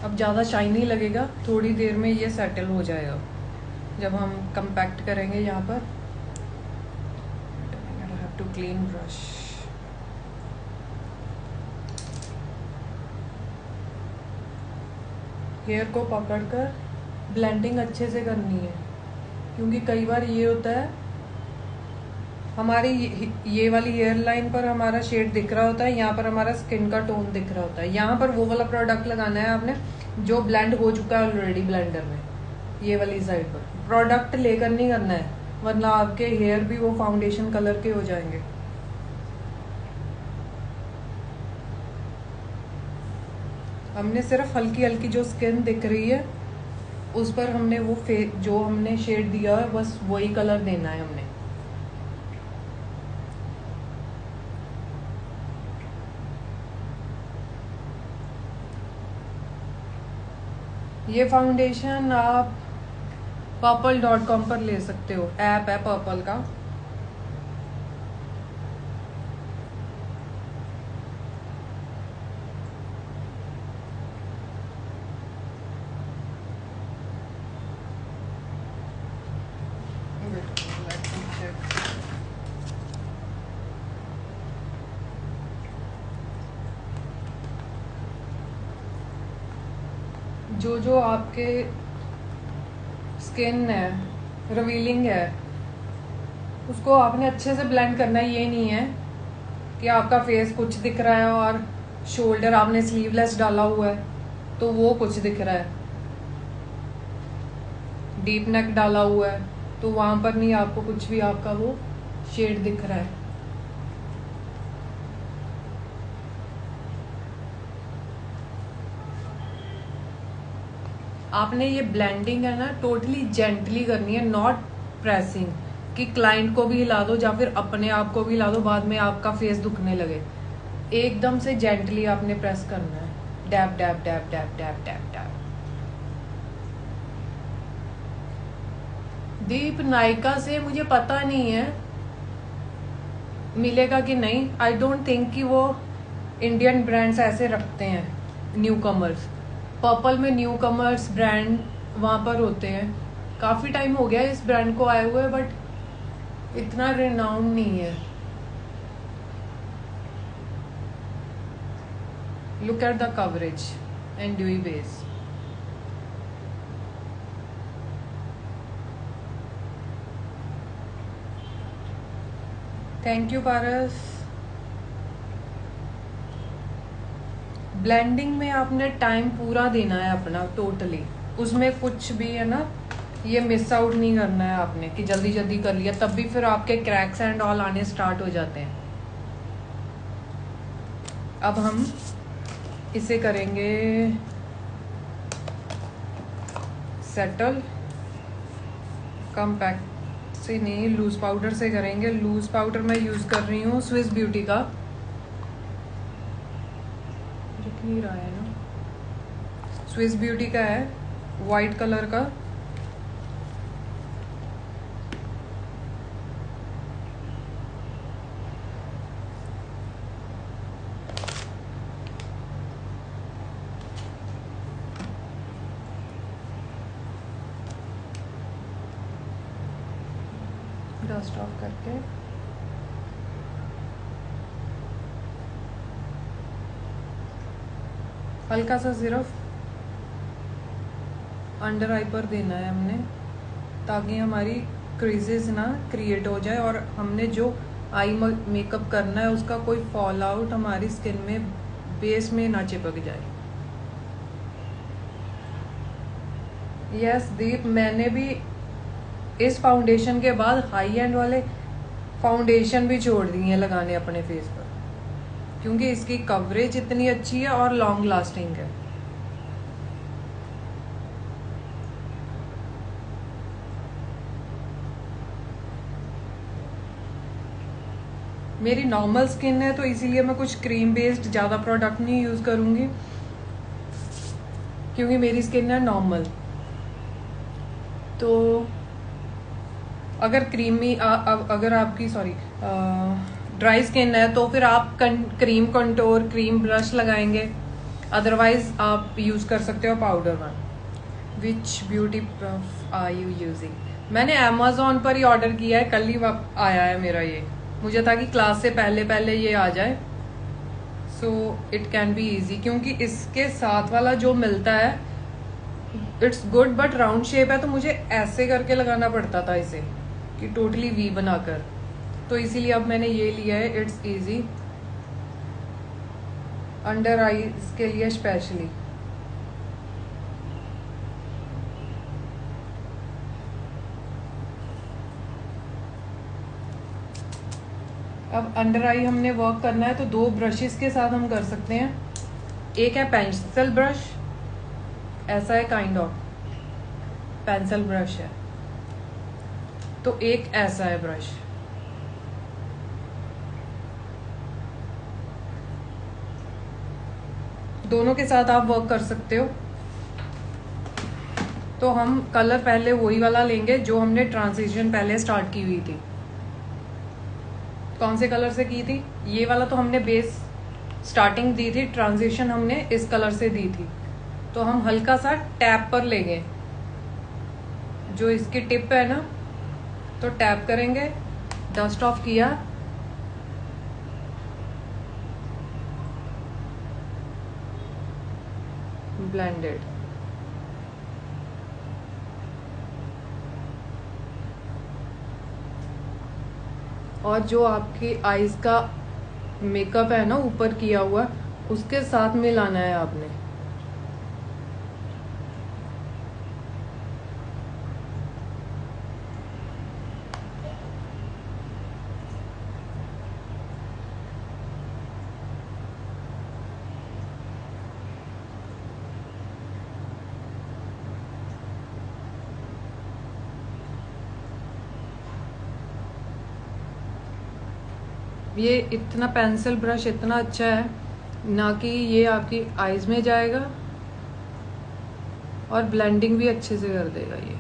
अब ज़्यादा शाइनी लगेगा, थोड़ी देर में ये सेटल हो जाएगा जब हम कंपैक्ट करेंगे यहाँ पर। I have to clean brush। Hair को पकड़कर ब्लेंडिंग अच्छे से करनी है, क्योंकि कई बार ये होता है हमारी ये वाली हेयर लाइन पर हमारा शेड दिख रहा होता है, यहाँ पर हमारा स्किन का टोन दिख रहा होता है। यहाँ पर वो वाला प्रोडक्ट लगाना है आपने जो ब्लेंड हो चुका है ऑलरेडी ब्लेंडर में। ये वाली साइड पर प्रोडक्ट लेकर नहीं करना है, वरना आपके हेयर भी वो फाउंडेशन कलर के हो जाएंगे। हमने सिर्फ हल्की हल्की जो स्किन दिख रही है उस पर हमने वो जो हमने शेड दिया है बस वही कलर देना है हमने। ये फाउंडेशन आप purple.com पर ले सकते हो, ऐप है पर्पल का। जो जो आपके स्किन है रिवीलिंग है उसको आपने अच्छे से ब्लेंड करना है। ये नहीं है कि आपका फेस कुछ दिख रहा है और शोल्डर आपने स्लीवलेस डाला हुआ है तो वो कुछ दिख रहा है, डीप नेक डाला हुआ है तो वहां पर नहीं आपको कुछ भी आपका वो शेड दिख रहा है। आपने ये ब्लेंडिंग है ना टोटली जेंटली करनी है, नॉट प्रेसिंग कि क्लाइंट को भी हिला दो या फिर अपने आप को भी हिला दो बाद में आपका फेस दुखने लगे। एकदम से जेंटली आपने प्रेस करना है, dab dab dab dab dab dab dab. Deep Nykaa से मुझे पता नहीं है मिलेगा कि नहीं। आई डोंट थिंक कि वो इंडियन ब्रांड्स ऐसे रखते हैं न्यू कमर्स। पर्पल में न्यू कमर्स ब्रांड वहाँ पर होते हैं। काफ़ी टाइम हो गया इस ब्रांड को आए हुए बट इतना रिनाउंड नहीं है। Look at the coverage and dewy base. Thank you Paras. Blending में आपने टाइम पूरा देना है अपना टोटली, उसमें कुछ भी है ना ये मिस आउट नहीं करना है आपने कि जल्दी जल्दी कर लिया, तब भी फिर आपके क्रैक्स एंड ऑल आने स्टार्ट हो जाते हैं। अब हम इसे करेंगे सेटल, कम्पैक्ट से नहीं लूज पाउडर से करेंगे। लूज पाउडर मैं यूज कर रही हूँ स्विस ब्यूटी का, दिख नहीं रहा है ना, स्विस ब्यूटी का है वाइट कलर का। डस्ट ऑफ करके हल्का सा सिर्फ अंडर आई पर देना है हमने ताकि हमारी क्रीजेस ना क्रिएट हो जाए और हमने जो आई मेकअप करना है उसका कोई फॉल आउट हमारी स्किन में बेस में ना चिपक जाए। यस दीप, मैंने भी इस फाउंडेशन के बाद हाई एंड वाले फाउंडेशन भी छोड़ दिए हैं लगाने अपने फेस पर क्योंकि इसकी कवरेज इतनी अच्छी है और लॉन्ग लास्टिंग है। मेरी नॉर्मल स्किन है तो इसीलिए मैं कुछ क्रीम बेस्ड ज़्यादा प्रोडक्ट नहीं यूज़ करूँगी क्योंकि मेरी स्किन है नॉर्मल। तो अगर क्रीमी अगर आपकी ड्राई स्किन है तो फिर आप क्रीम कंटोर क्रीम ब्रश लगाएंगे, अदरवाइज आप यूज़ कर सकते हो powder one. Which beauty product are you using? मैंने अमेजोन पर ही ऑर्डर किया है, कल ही आया है मेरा ये। मुझे था कि क्लास से पहले पहले ये आ जाए so it can be easy क्योंकि इसके साथ वाला जो मिलता है it's good but round shape है तो मुझे ऐसे करके लगाना पड़ता था इसे कि टोटली वी बनाकर, तो इसीलिए अब मैंने ये लिया है। इट्स इजी अंडर आईज के लिए स्पेशली। अब अंडर आई हमने वर्क करना है तो दो ब्रशेस के साथ हम कर सकते हैं। एक है पेंसिल ब्रश, ऐसा है काइंड ऑफ पेंसिल ब्रश है, तो एक ऐसा है ब्रश। दोनों के साथ आप वर्क कर सकते हो। तो हम कलर पहले वही वाला लेंगे जो हमने ट्रांजिशन पहले स्टार्ट की हुई थी। कौन से कलर से की थी? ये वाला तो हमने बेस स्टार्टिंग दी थी, ट्रांजिशन हमने इस कलर से दी थी। तो हम हल्का सा टैप पर लेंगे, जो इसकी टिप है ना, तो टैप करेंगे, डस्ट ऑफ किया, ब्लेंडेड। और जो आपकी आईज का मेकअप है ना ऊपर किया हुआ, उसके साथ मिलाना है आपने। ये इतना पेंसिल ब्रश इतना अच्छा है ना कि ये आपकी आईज में जाएगा और ब्लेंडिंग भी अच्छे से कर देगा। ये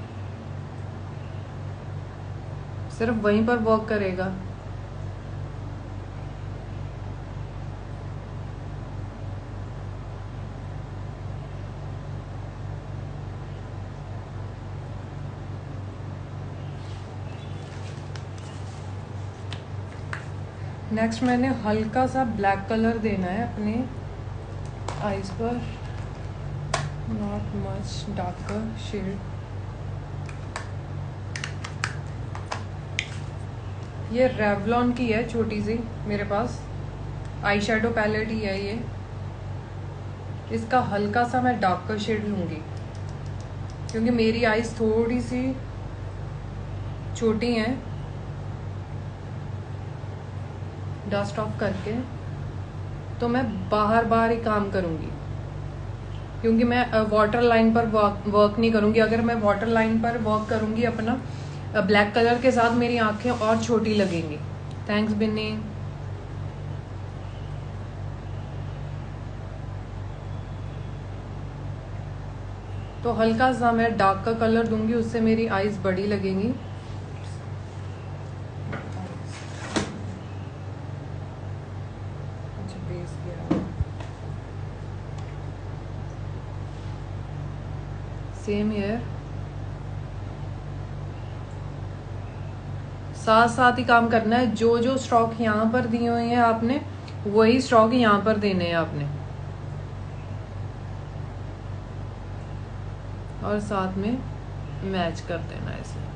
सिर्फ वहीं पर वर्क करेगा। नेक्स्ट मैंने हल्का सा ब्लैक कलर देना है अपने आईज पर, नॉट मच डार्कर शेड। ये रेवलॉन की है छोटी सी मेरे पास, आई शेडो पैलेट ही है ये। इसका हल्का सा मैं डार्कर शेड लूंगी क्योंकि मेरी आईज थोड़ी सी छोटी हैं। डस्ट ऑफ करके तो मैं बाहर बाहर ही काम करूंगी क्योंकि मैं वाटर लाइन पर वर्क नहीं करूंगी। अगर मैं वाटर लाइन पर वर्क करूंगी अपना ब्लैक कलर के साथ, मेरी आंखें और छोटी लगेंगी। थैंक्स बिन्नी। तो हल्का सा मैं डार्क का कलर दूंगी, उससे मेरी आईज बड़ी लगेंगी। सेम ईयर, साथ साथ ही काम करना है। जो जो स्ट्रोक यहाँ पर दिए हुए हैं आपने, वही स्ट्रोक यहाँ पर देने हैं आपने, और साथ में मैच कर देना इसे।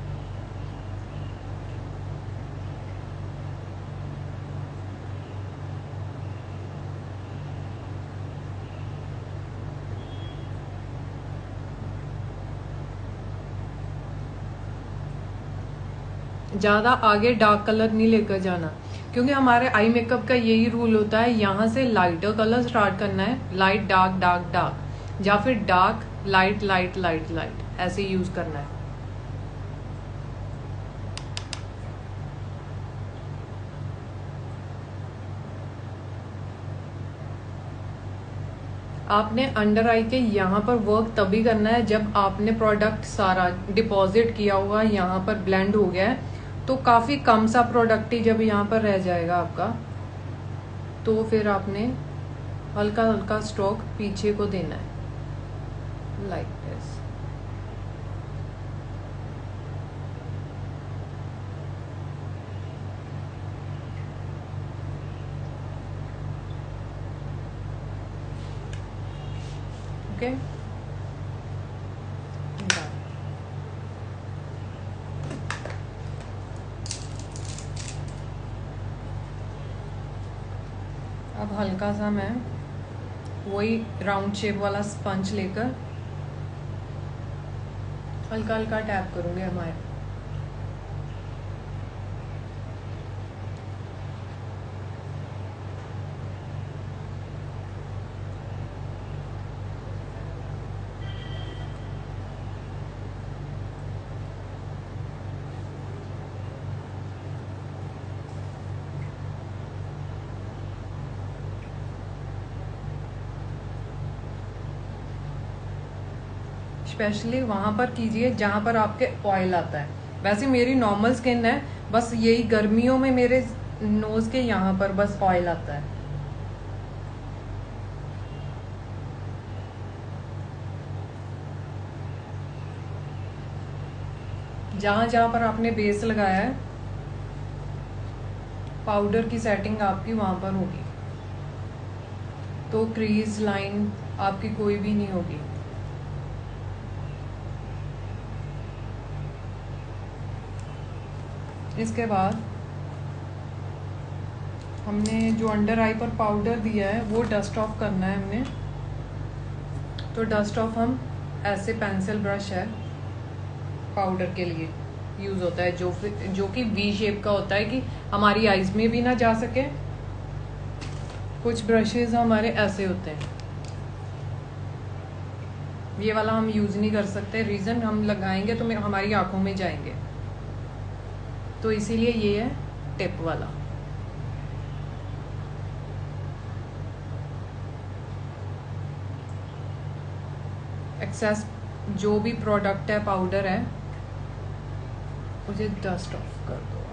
ज़्यादा आगे डार्क कलर नहीं लेकर जाना क्योंकि हमारे आई मेकअप का यही रूल होता है, यहाँ से लाइटर कलर स्टार्ट करना है, लाइट डार्क डार्क डार्क, या फिर dark light light light light, ऐसे यूज करना है। आपने अंडर आई के यहाँ पर वर्क तभी करना है जब आपने प्रोडक्ट सारा डिपॉजिट किया हुआ यहाँ पर ब्लेंड हो गया है। तो काफी कम सा प्रोडक्ट ही जब यहाँ पर रह जाएगा आपका, तो फिर आपने हल्का हल्का स्ट्रोक पीछे को देना है, लाइक दिस। ओके, अब हल्का सा मैं वही राउंड शेप वाला स्पंज लेकर हल्का हल्का टैप करूंगी हमारे। स्पेशली वहां पर कीजिए जहां पर आपके ऑयल आता है। वैसे मेरी नॉर्मल स्किन है, बस यही गर्मियों में मेरे नोज के यहाँ पर बस ऑयल आता है। जहां जहां पर आपने बेस लगाया है, पाउडर की सेटिंग आपकी वहां पर होगी, तो क्रीज लाइन आपकी कोई भी नहीं होगी। इसके बाद हमने जो अंडर आई पर पाउडर दिया है वो डस्ट ऑफ करना है हमने। तो डस्ट ऑफ हम ऐसे पेंसिल ब्रश है पाउडर के लिए यूज़ होता है, जो कि वी शेप का होता है कि हमारी आइज में भी ना जा सके। कुछ ब्रशेज हमारे ऐसे होते हैं, ये वाला हम यूज़ नहीं कर सकते, रीज़न हम लगाएंगे तो हमारी आंखों में जाएंगे, तो इसीलिए ये है टिप वाला। एक्सेस जो भी प्रोडक्ट है पाउडर है उसे डस्ट ऑफ कर दो।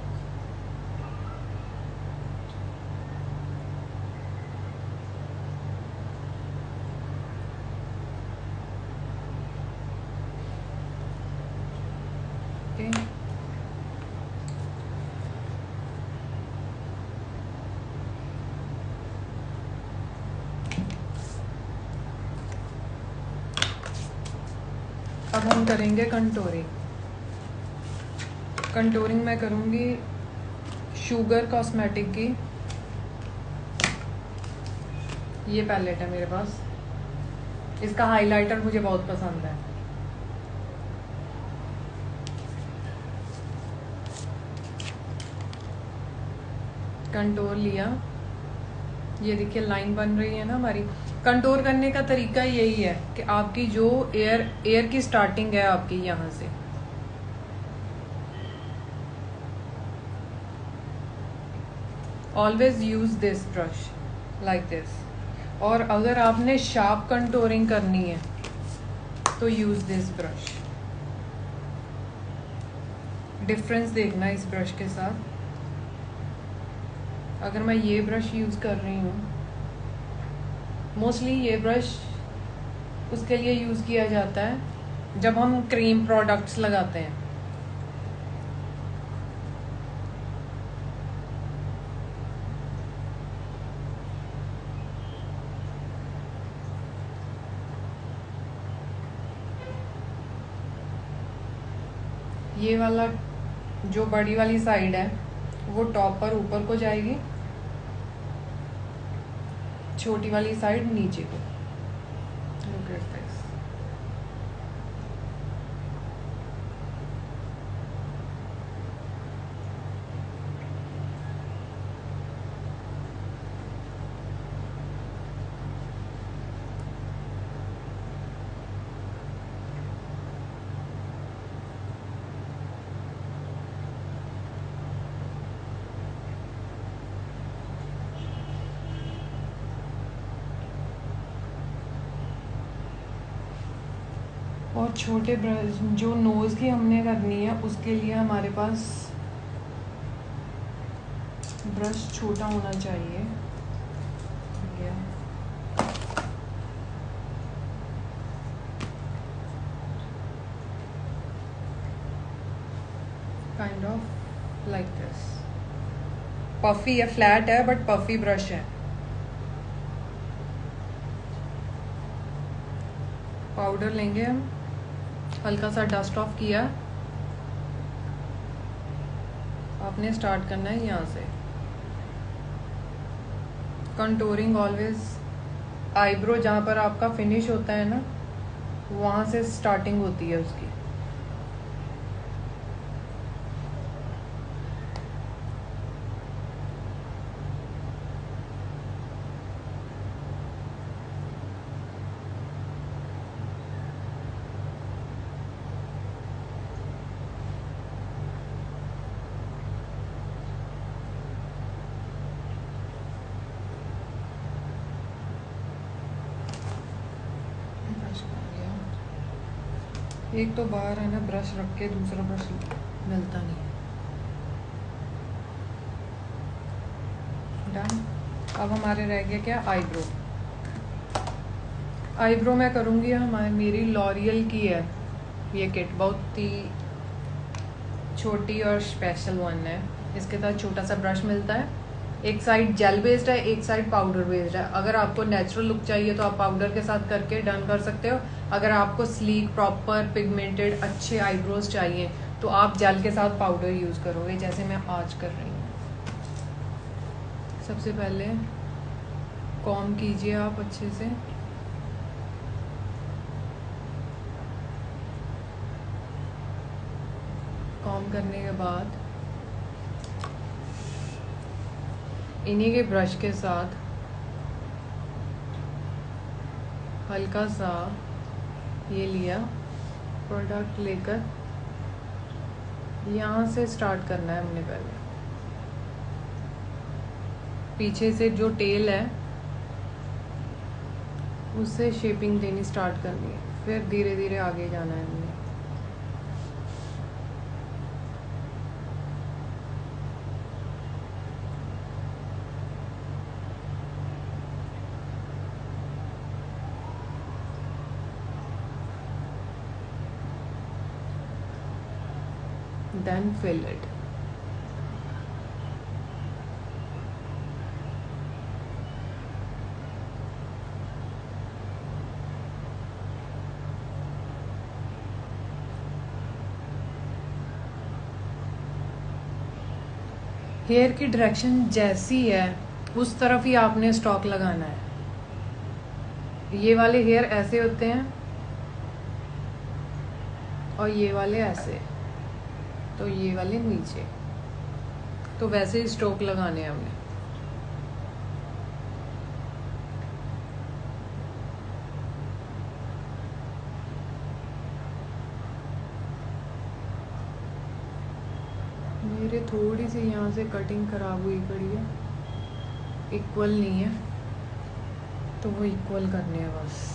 ओके, अब हम करेंगे कंटूरिंग। कंटूरिंग मैं करूँगी शुगर कॉस्मेटिक की, ये पैलेट है मेरे पास, इसका हाइलाइटर मुझे बहुत पसंद है। कंटूर लिया, ये देखिए लाइन बन रही है ना हमारी। कंटूर करने का तरीका यही है कि आपकी जो एयर की स्टार्टिंग है आपकी यहाँ से, always use this brush like this. और अगर आपने शार्प कंटूरिंग करनी है तो यूज दिस ब्रश। डिफरेंस देखना इस ब्रश के साथ। अगर मैं ये ब्रश यूज कर रही हूँ, मोस्टली ये ब्रश उसके लिए यूज किया जाता है जब हम क्रीम प्रोडक्ट्स लगाते हैं। ये वाला जो बड़ी वाली साइड है वो टॉप पर ऊपर को जाएगी, छोटी वाली साइड नीचे को। Look at this. और छोटे ब्रश जो नोज़ की हमने करनी है उसके लिए हमारे पास ब्रश छोटा होना चाहिए। Kind of like this. Puffy है, फ्लैट है बट पफी ब्रश है। पाउडर लेंगे हम, हल्का सा डस्ट ऑफ किया, आपने स्टार्ट करना है यहाँ से। कंटूरिंग ऑलवेज आईब्रो जहाँ पर आपका फिनिश होता है ना, वहाँ से स्टार्टिंग होती है उसकी। एक तो बाहर है ना ब्रश रख के दूसरा ब्रश मिलता नहीं है। डन। अब हमारे रह गया क्या, आईब्रो। आईब्रो मैं करूँगी मेरी लॉरियल की है ये किट, बहुत ही छोटी और स्पेशल वन है। इसके साथ छोटा सा ब्रश मिलता है, एक साइड जेल बेस्ड है, एक साइड पाउडर बेस्ड है। अगर आपको नेचुरल लुक चाहिए तो आप पाउडर के साथ करके डन कर सकते हो। अगर आपको स्लीक प्रॉपर पिगमेंटेड अच्छे आईब्रोज चाहिए तो आप जेल के साथ पाउडर यूज करोगे, जैसे मैं आज कर रही हूँ। सबसे पहले कॉम कीजिए आप अच्छे से। कॉम करने के बाद इन्हीं के ब्रश के साथ हल्का सा ये लिया प्रोडक्ट लेकर यहाँ से स्टार्ट करना है हमने। पहले पीछे से जो टेल है उससे शेपिंग देनी स्टार्ट करनी है, फिर धीरे धीरे आगे जाना है हमने। Then fill it. हेयर की डायरेक्शन जैसी है उस तरफ ही आपने स्टॉक लगाना है। ये वाले हेयर ऐसे होते हैं और ये वाले ऐसे, तो ये वाले नीचे, तो वैसे ही स्टॉक लगाने हैं हमने। मेरे थोड़ी सी यहाँ से कटिंग खराब हुई पड़ी है, इक्वल नहीं है, तो वो इक्वल करने हैं बस।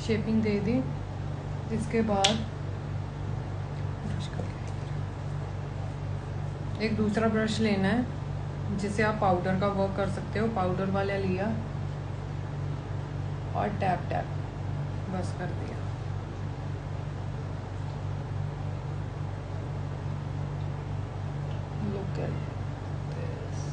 शेपिंग दे दी। इसके बाद एक दूसरा ब्रश लेना है जिससे आप पाउडर का वर्क कर सकते हो। पाउडर वाला लिया और टैप टैप बस कर दिया। Look at this.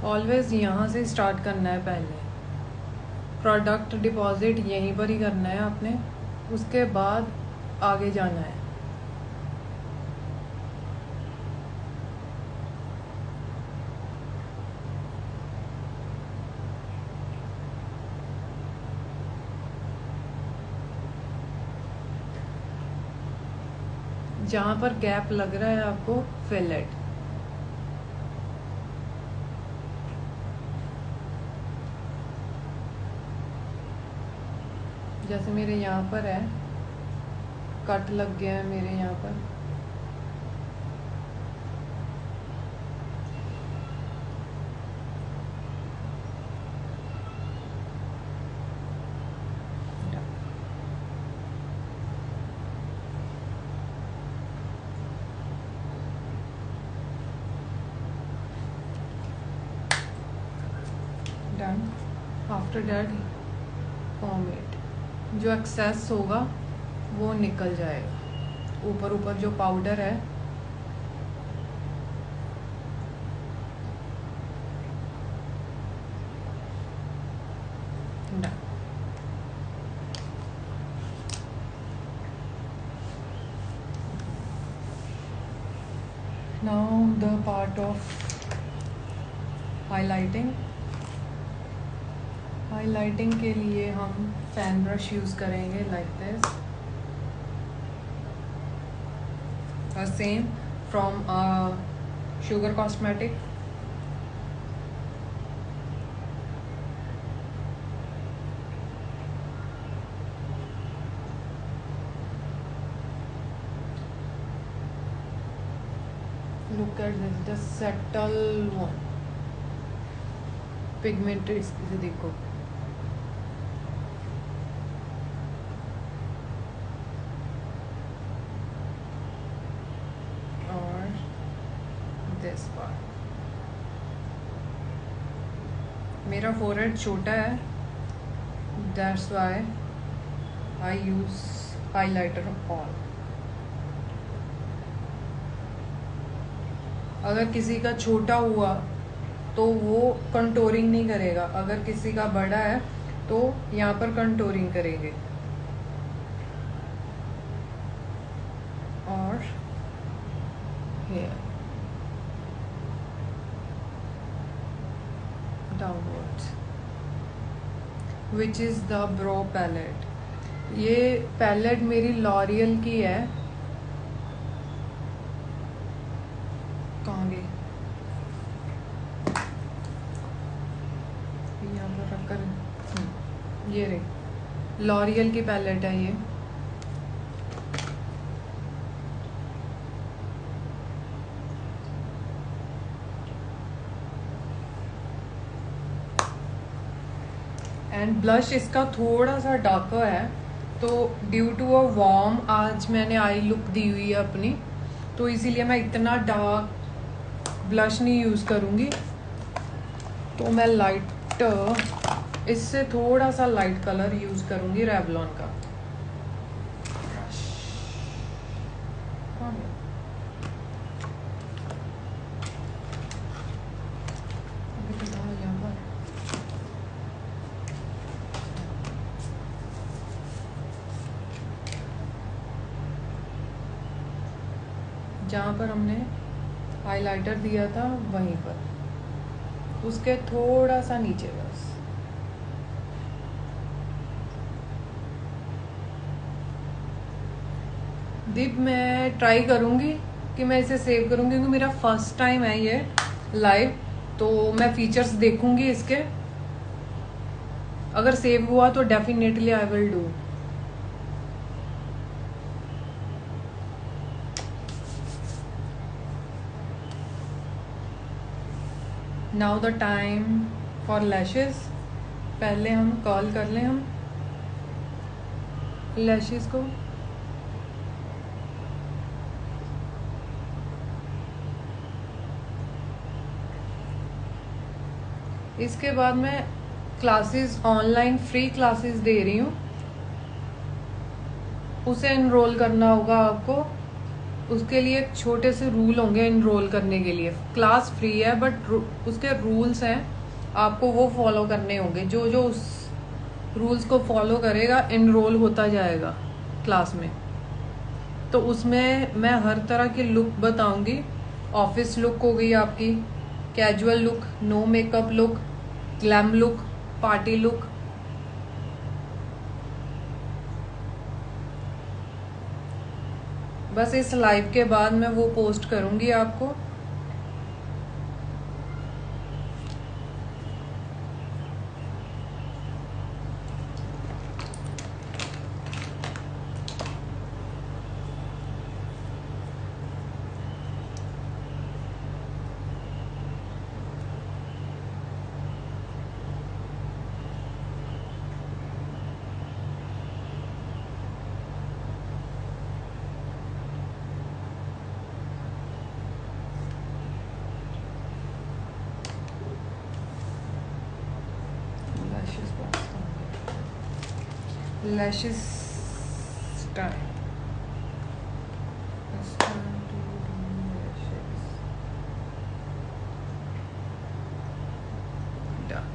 ऑलवेज यहाँ से स्टार्ट करना है। पहले प्रोडक्ट डिपॉजिट यहीं पर ही करना है आपने, उसके बाद आगे जाना है। जहाँ पर गैप लग रहा है आपको फिल इट। जैसे मेरे यहाँ पर है, कट लग गया है मेरे यहाँ पर, done. After that com it. जो एक्सेस होगा वो निकल जाएगा। ऊपर ऊपर जो पाउडर है done. Now the part of highlighting. Highlighting के लिए हम फैन ब्रश यूज़ करेंगे like this. Same from sugar cosmetic. look at this, the subtle one, pigmented. इसे देखो, और this part. मेरा forehead छोटा है, that's why I use highlighter all. अगर किसी का छोटा हुआ तो वो कंटोरिंग नहीं करेगा, अगर किसी का बड़ा है तो यहाँ पर कंटोरिंग करेंगे. और here downwards, which is the brow palette. ये पैलेट मेरी लॉरियल की है. कहाँ गई? यहाँ पर रखकर, ये रही, लॉरियल की पैलेट है ये. एंड ब्लश इसका थोड़ा सा डार्कर है, तो ड्यू टू अ वार्म आज मैंने आई लुक दी हुई है अपनी, तो इसीलिए मैं इतना डार्क ब्लश नहीं यूज़ करूँगी. तो मैं लाइट, इससे थोड़ा सा लाइट कलर यूज़ करूँगी, रेवलॉन का. जहाँ पर हमने हाइलाइटर दिया था वहीं पर, उसके थोड़ा सा नीचे बस. दीप मैं ट्राई करूँगी कि मैं इसे सेव करूँगी, क्योंकि मेरा फर्स्ट टाइम है ये लाइव, तो मैं फीचर्स देखूँगी इसके. अगर सेव हुआ तो definitely I will do. Now the time for lashes. पहले हम कर्ल कर लें हम लैशेस को. इसके बाद मैं क्लासेस, ऑनलाइन फ्री क्लासेस दे रही हूँ, उसे एनरोल करना होगा आपको. उसके लिए छोटे से रूल होंगे एनरोल करने के लिए. क्लास फ्री है बट उसके रूल्स हैं, आपको वो फॉलो करने होंगे. जो जो उस रूल्स को फॉलो करेगा एनरोल होता जाएगा क्लास में. तो उसमें मैं हर तरह की लुक बताऊंगी. ऑफिस लुक हो गई आपकी, casual look, no makeup look, glam look, party look. बस इस लाइव के बाद मैं वो पोस्ट करूंगी आपको. Lashes time. It's time to do lashes. Done.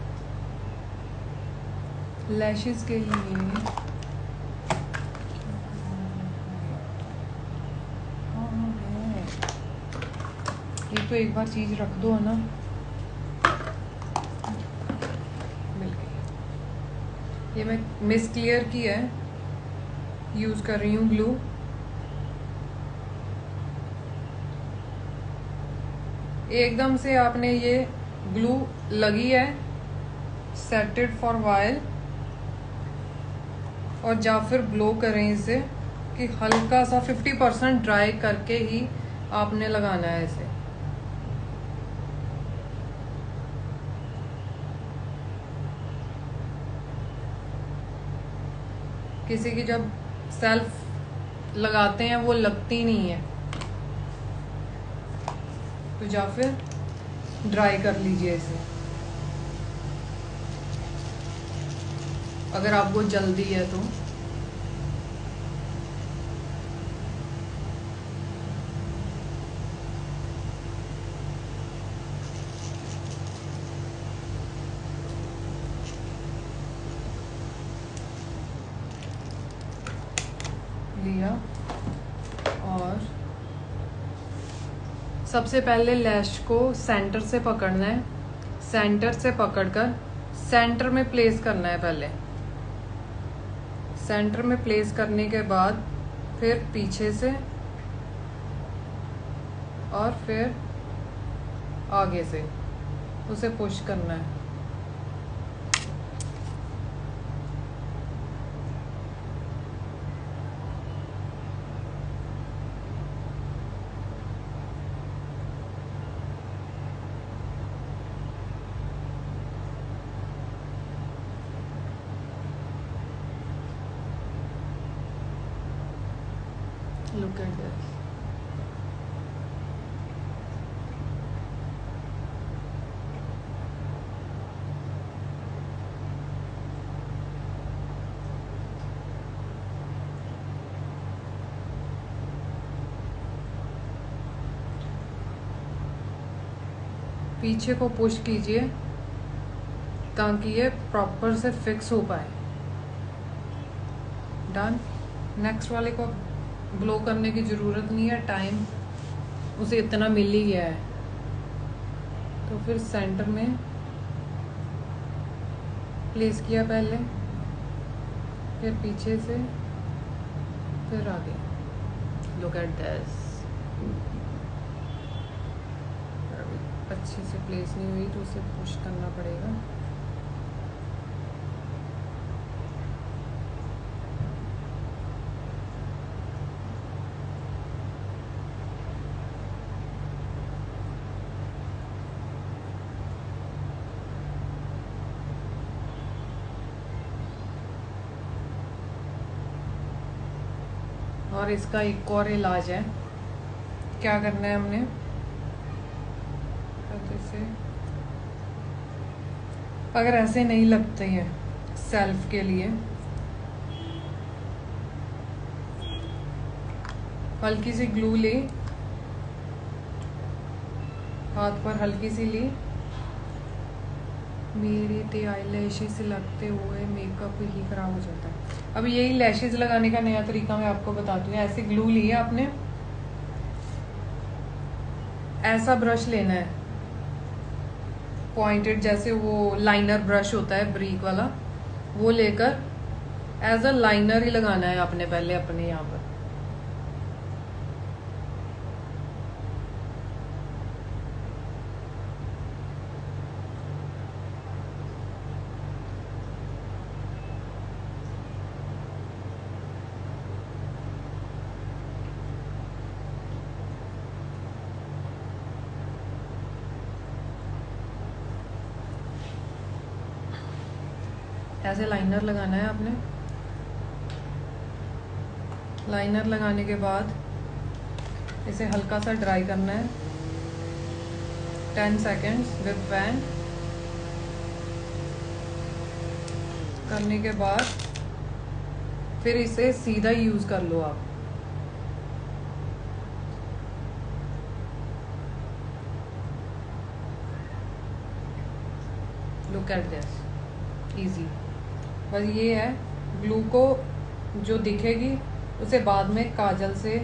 Lashes के लिए ये तो एक बार चीज रख दो है ना. ये मैं मिस क्लियर की है, यूज़ कर रही हूँ ग्लू. एकदम से आपने ये ग्लू लगी है, सेट इट फॉर वाइल, और या फिर ब्लो करें इसे कि हल्का सा 50% ड्राई करके ही आपने लगाना है इसे. किसी की जब सेल्फ लगाते हैं वो लगती नहीं है, तो या फिर ड्राई कर लीजिए इसे अगर आपको जल्दी है तो। लिया और सबसे पहले लैश को सेंटर से पकड़ना है, सेंटर से पकड़कर सेंटर में प्लेस करना है। पहले सेंटर में प्लेस करने के बाद फिर पीछे से और फिर आगे से उसे पुश करना है। Look at this. पीछे को पुश कीजिए ताकि ये प्रॉपर से फिक्स हो पाए। डन। नेक्स्ट वाले को ब्लो करने की ज़रूरत नहीं है, टाइम उसे इतना मिल ही गया है। तो फिर सेंटर में प्लेस किया पहले, फिर पीछे से, फिर आगे। Look at this. अच्छे से प्लेस नहीं हुई तो उसे पुश करना पड़ेगा। और इसका एक और इलाज है। क्या करना है हमने, जैसे अगर ऐसे नहीं लगते हैं सेल्फ के लिए, हल्की सी ग्लू ले, हाथ पर हल्की सी ली। मेरे ते आई लैशेस लगते हुए मेकअप ही खराब हो जाता है। अब यही लैशेस लगाने का नया तरीका मैं आपको बताती हूँ। ऐसे ग्लू लिया आपने, ऐसा ब्रश लेना है पॉइंटेड, जैसे वो लाइनर ब्रश होता है ब्रीक वाला, वो लेकर एज अ लाइनर ही लगाना है आपने पहले अपने यहाँ पर। ऐसे लाइनर लगाना है आपने। लाइनर लगाने के बाद इसे हल्का सा ड्राई करना है 10 सेकेंड्स विद फैन। करने के बाद फिर इसे सीधा यूज कर लो आप। Look at this, easy. बस ये है, ग्लू को जो दिखेगी उसे बाद में काजल से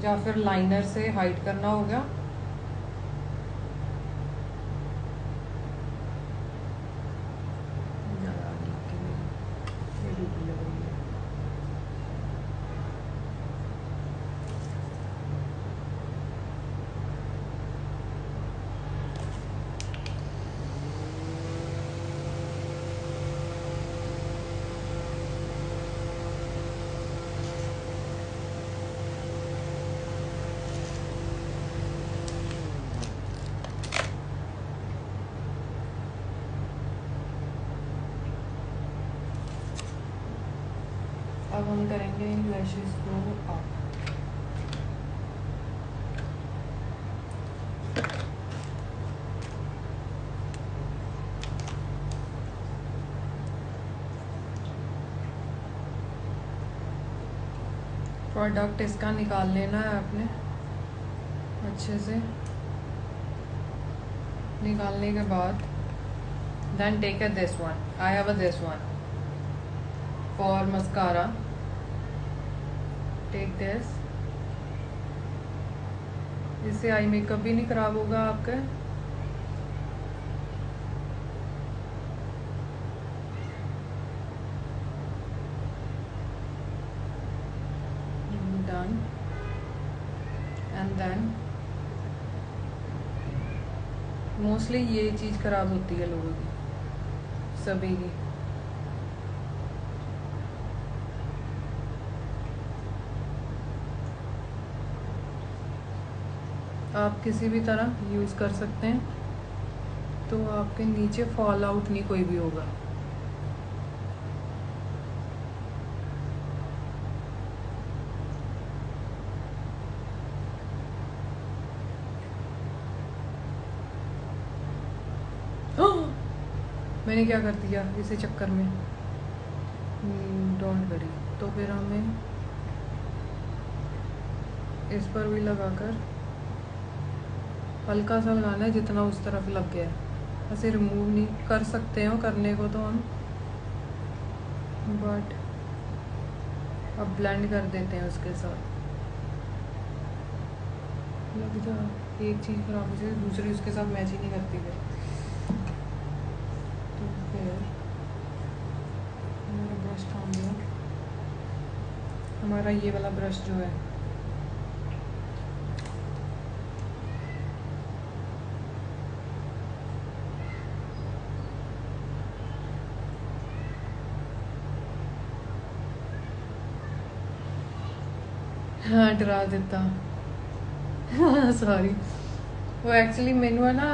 या फिर लाइनर से हाइड करना होगा। अब हम करेंगे लैशेस को अप। प्रोडक्ट इसका निकाल लेना है आपने अच्छे से। निकालने के बाद then take a this one, I have a this one for mascara. Take this, इससे आई मेकअप भी नहीं खराब होगा आपका। डन। एंड देन मोस्टली ये चीज़ खराब होती है लोगों की, सभी की। आप किसी भी तरह यूज़ कर सकते हैं, तो आपके नीचे फॉल आउट नहीं कोई भी होगा। मैंने क्या कर दिया इसी चक्कर में। Don't worry. तो फिर हमें इस पर भी लगाकर हल्का सा लगाना है, जितना उस तरफ लग गया है। ऐसे रिमूव नहीं कर सकते हो, करने को तो हम, बट अब ब्लेंड कर देते हैं उसके साथ। लग जा, एक चीज़ खराब हो जाए दूसरी उसके साथ मैच ही नहीं करती है। तो फिर हमारा ब्रश थाम दिया, हमारा ये वाला ब्रश जो है हाँ डरा देता। सॉरी, वो एक्चुअली मैनू है ना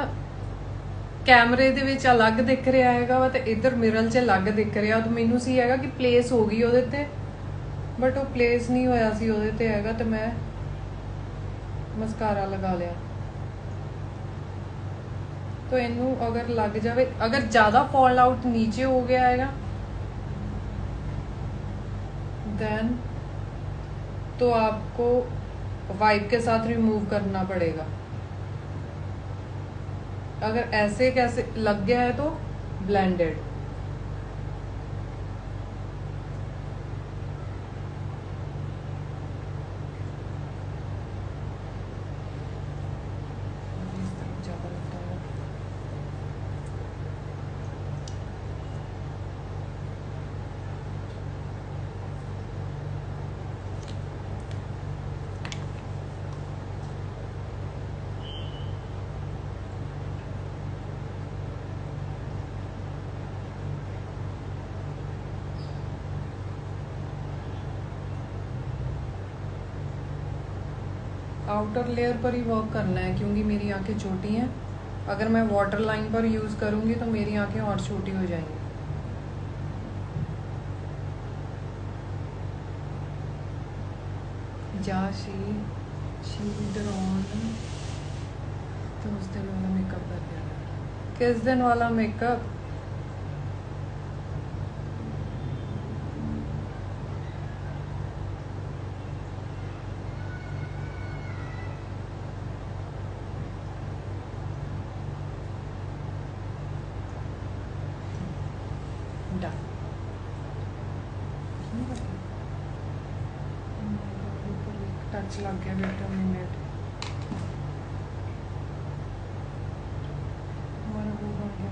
कैमरे ਦੇ ਵਿੱਚ ਅਲੱਗ ਦਿਖ ਰਿਹਾ ਹੈਗਾ ਵਾ ਤੇ ਇੱਧਰ ਮਿਰਰ 'ਚ ਅਲੱਗ ਦਿਖ ਰਿਹਾ। ਤਾਂ ਮੈਨੂੰ ਸੀ ਹੈਗਾ ਕਿ ਪਲੇਸ ਹੋ ਗਈ ਉਹਦੇ ਤੇ, ਬਟ ਉਹ ਪਲੇਸ ਨਹੀਂ ਹੋਇਆ ਸੀ ਉਹਦੇ ਤੇ ਹੈਗਾ, ਤੇ ਮੈਂ ਮਸਕਾਰਾ ਲਗਾ ਲਿਆ। तो इनू अगर लग जाए, अगर ज़्यादा फॉल आउट नीचे हो गया हैगा देन तो आपको वाइप के साथ रिमूव करना पड़ेगा। अगर ऐसे कैसे लग गया है तो ब्लेंडेड। आउटर लेयर पर ही वर्क करना है क्योंकि मेरी आंखें छोटी हैं। अगर मैं वाटर लाइन पर यूज़ करूँगी तो मेरी आंखें और छोटी हो जाएंगी। जा शील्ड ऑन। तो उस दिन वाला मेकअप कर दिया। किस दिन वाला मेकअप? टच लग गया बेटा मिनट। हमारा वो बन गया।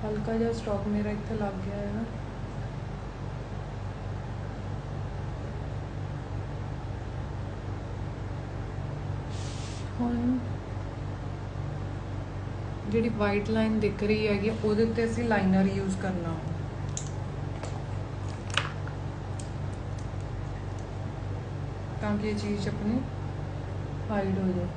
हल्का जा स्टॉक मेरा इतना लग गया है ना। जी वाइट लाइन दिख रही है ਉਹਦੇ ਤੇ ਅਸੀਂ ਲਾਈਨਰ यूज़ करना ताकि ये चीज़ अपनी हाइड हो जाए।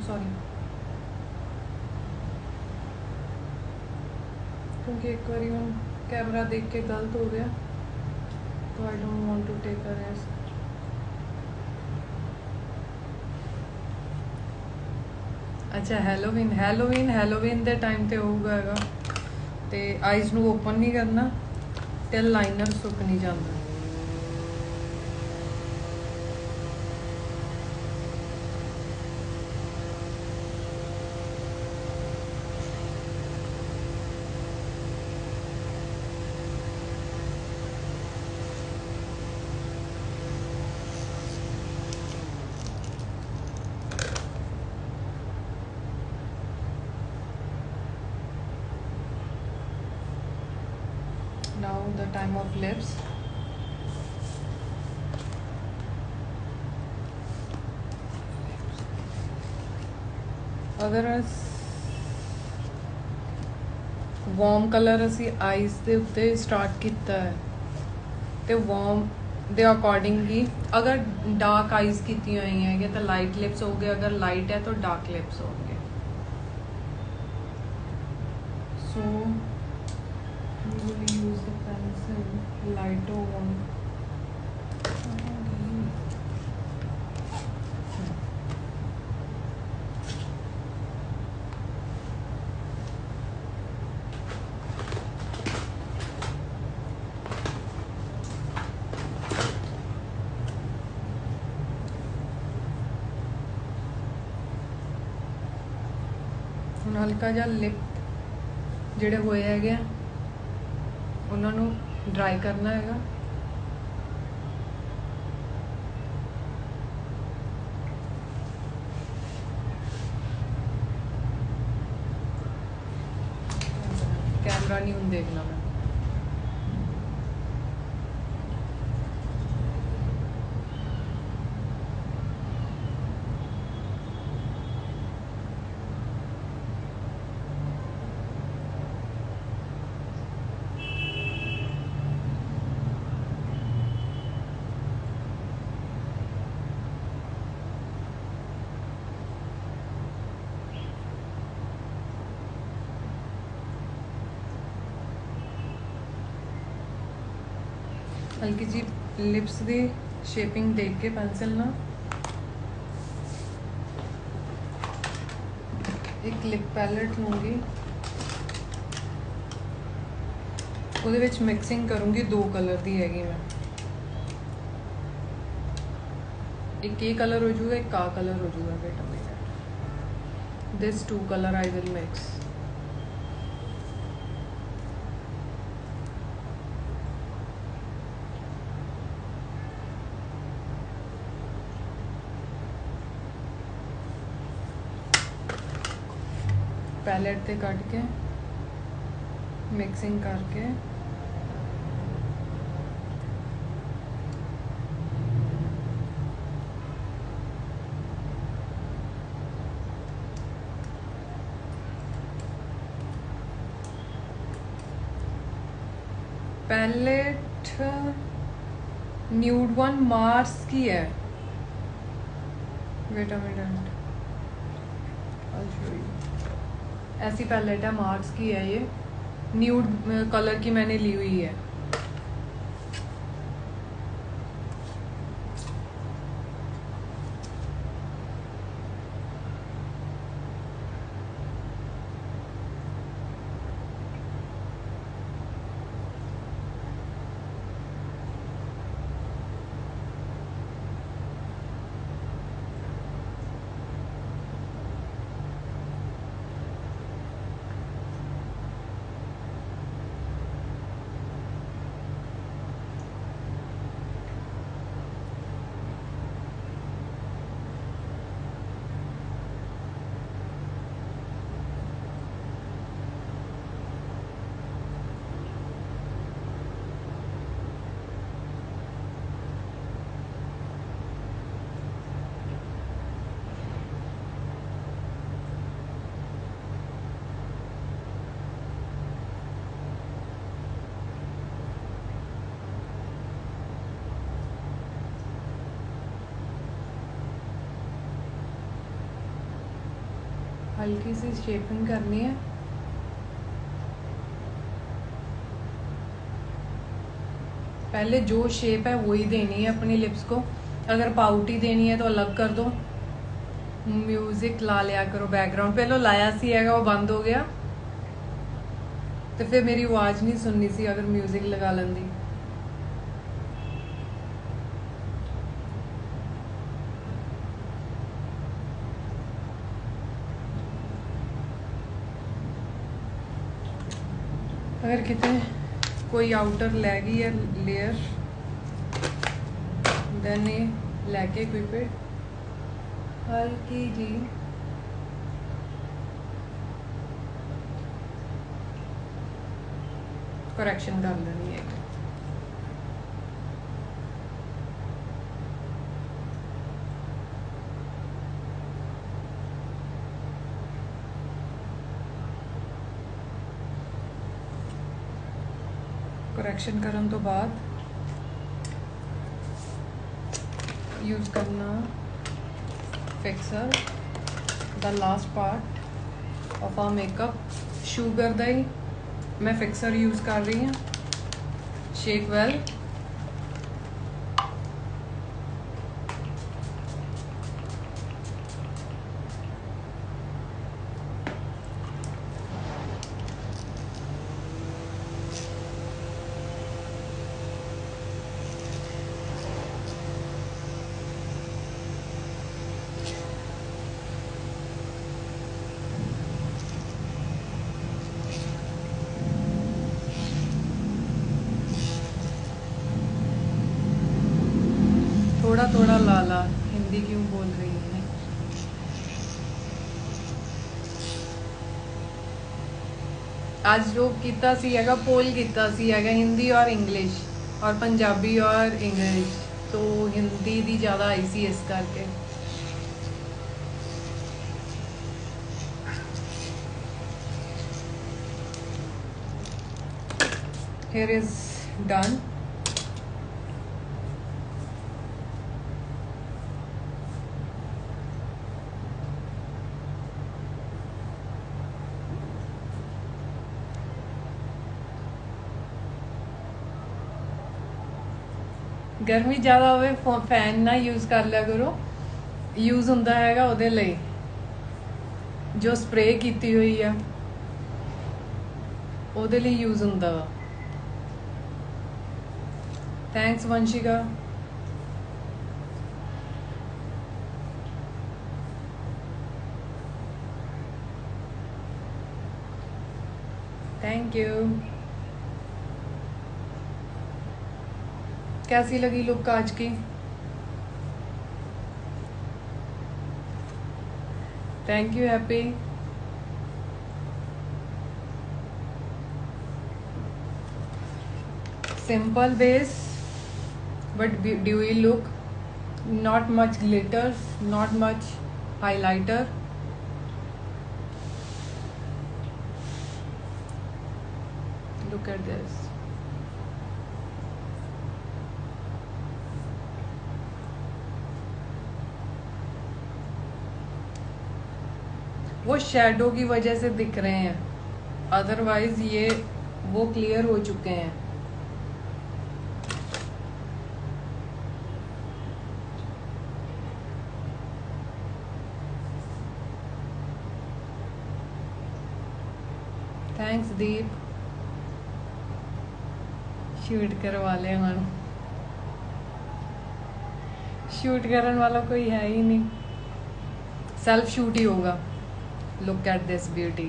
सॉरी, क्योंकि एक बार हम कैमरा देख के गलत हो गया, तो I don't want to take a risk. अच्छा, हैलोवीन ਦੇ ਟਾਈਮ ਤੇ ਹੋਊਗਾ ਹੈਗਾ, ਤੇ ਆਈਜ਼ ਨੂੰ ਓਪਨ ਨਹੀਂ ਕਰਨਾ ਤੇ ਲਾਈਨਰ ਸੁੱਕ ਨਹੀਂ ਜਾਂਦਾ। Now the time of lips. अगर वार्म कलर असी आईज के उत्ते स्टार्ट किया है तो वार्म दे अकॉर्डिंग ही अगर डार्क आईज की हुई है तो लाइट लिप्स हो गए, अगर लाइट है तो डार्क लिप्स हो गए। सो we will use the pencil lighter one. ਹੁਣ ਹਲਕਾ ਜਿਹਾ ਲਿਪ ਜਿਹੜੇ ਹੋਏ ਹੈਗੇ ਉਹਨਾਂ ਨੂੰ ਡਰਾਈ ਕਰਨਾ ਹੈਗਾ। कैमरा नहीं हूँ देखना मैं। हल्की जी लिप्स की शेपिंग देख के पेंसिल ना एक लिप पैलेट लूँगी, ਉਹਦੇ ਵਿੱਚ मिक्सिंग करूँगी दो कलर की हैगी मैं। एक ये कलर हो जाऊगा, एक का कलर हो जाऊगा। Wait a minute, this two colour I will mix. Palette से कट के मिक्सिंग करके पैलेट न्यूड वन मार्स की है। Wait a minute, I'll show you। ऐसी पैलेट है, मार्स की है, ये न्यूड कलर की मैंने ली हुई है। हल्की सी शेपिंग करनी है। पहले जो शेप है वही देनी है अपनी लिप्स को। अगर पाउटी देनी है तो अलग कर दो। म्यूजिक ला लिया करो बैकग्राउंड। पहले लाया सी है वो बंद हो गया तो फिर मेरी आवाज नहीं सुननी सी अगर म्यूजिक लगा लेंदी। अगर कितने कोई आउटर लैगी है लेयर देन ये लैके कोई पे हल्की जी करेक्शन कर लेनी है। करेक्शन करने तो बाद यूज करना fixer the last part of our makeup. Sugar दा ही मैं फिक्सर यूज कर रही हूँ। Shake well. थोड़ा थोड़ा लाला हिंदी क्यों बोल रही है। आज जो किता सी हैगा पोल किता सी हैगा हिंदी और इंग्लिश और पंजाबी और इंग्लिश तो हिंदी दी ज़्यादा आई सी इस करके। Here is done. गर्मी ज़्यादा होवे फैन ना यूज़ कर लिया करो। यूज़ हुंदा हैगा उहदे लई जो स्प्रे कीती हुई है उहदे लई यूज़ हुंदा वा। थैंक्स वंशिका। Thank you. कैसी लगी लुक आज की? Thank you Happy. Simple base but dewy look, not much glitters, not much highlighter. Look at this. वो शेडो की वजह से दिख रहे हैं, अदरवाइज ये वो क्लियर हो चुके हैं। थैंक्स दीप। शूट करवा ले हम। शूट करने वाला कोई है ही नहीं, सेल्फ शूट ही होगा। Look at this beauty.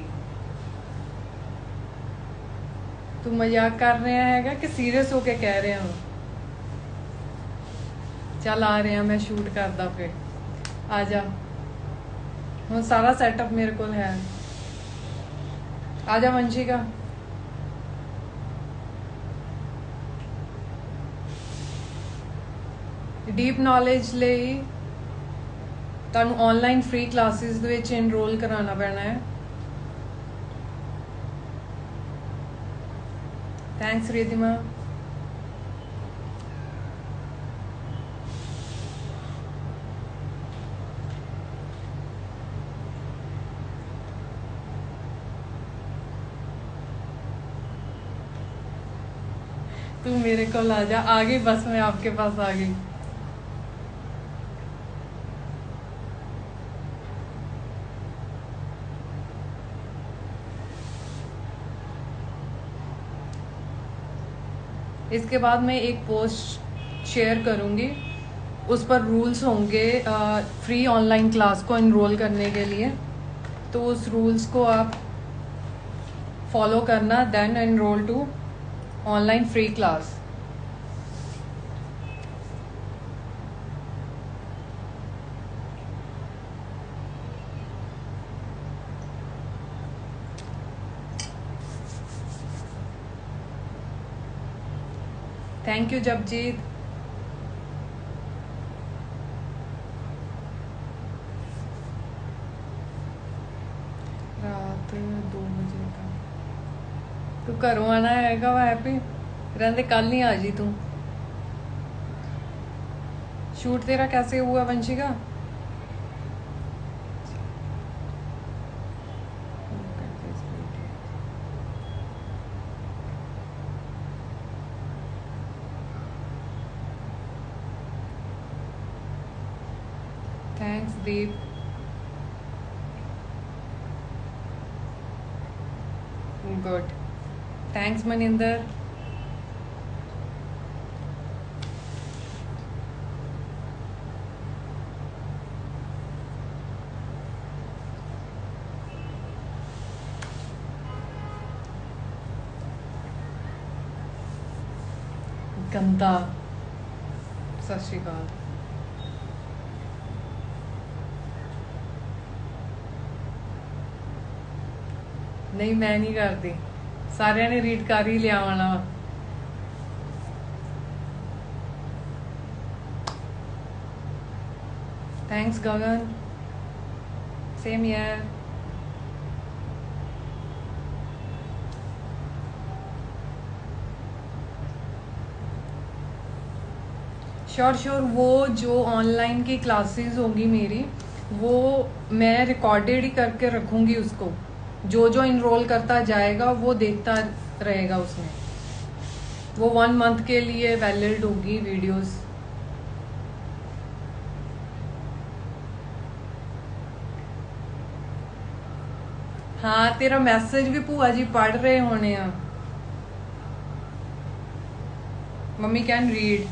तू मजाक कर रहे हैगा कि सीरियस होके कह रहे हो? चल आ रहे हैं, मैं शूट करदा फिर आ जा। हुण सारा सेटअप मेरे को है। आ जा वंशिका। डीप नॉलेज ਲਈ ਤੁਹਾਨੂੰ ऑनलाइन फ्री क्लासेस ਦੇ ਵਿੱਚ ਇਨਰੋਲ ਕਰਾਉਣਾ ਪੈਣਾ ਹੈ। थैंक्स रिधिमा। तू मेरे को ला जा, आ गई बस मैं आपके पास आ गई। इसके बाद मैं एक पोस्ट शेयर करूंगी, उस पर रूल्स होंगे फ्री ऑनलाइन क्लास को इनरोल करने के लिए। तो उस रूल्स को आप फॉलो करना, then enrol to online free class. Thank you Japjeet. रात 2 बजे का तू घरों आना हैगा वा हैप्पी रहते, कल नहीं आ जी तू। शूट तेरा कैसे हुआ Vanshika? Thanks Deep. Good, thanks Maninder. गंदा, सत श्री अकाल। नहीं मैं नहीं करती, सारे ने रीड कर ही लिया होना। थैंक्स गगन, सेम ईयर। श्योर श्योर, वो जो ऑनलाइन की क्लासेस होंगी मेरी, वो मैं रिकॉर्डेड ही करके रखूंगी उसको। जो जो इनरोल करता जाएगा वो देखता रहेगा उसमें। वो 1 मंथ के लिए वैलिड होगी वीडियोस। हाँ, तेरा मैसेज भी भूआ जी पढ़ रहे होने हैं। Mummy can read.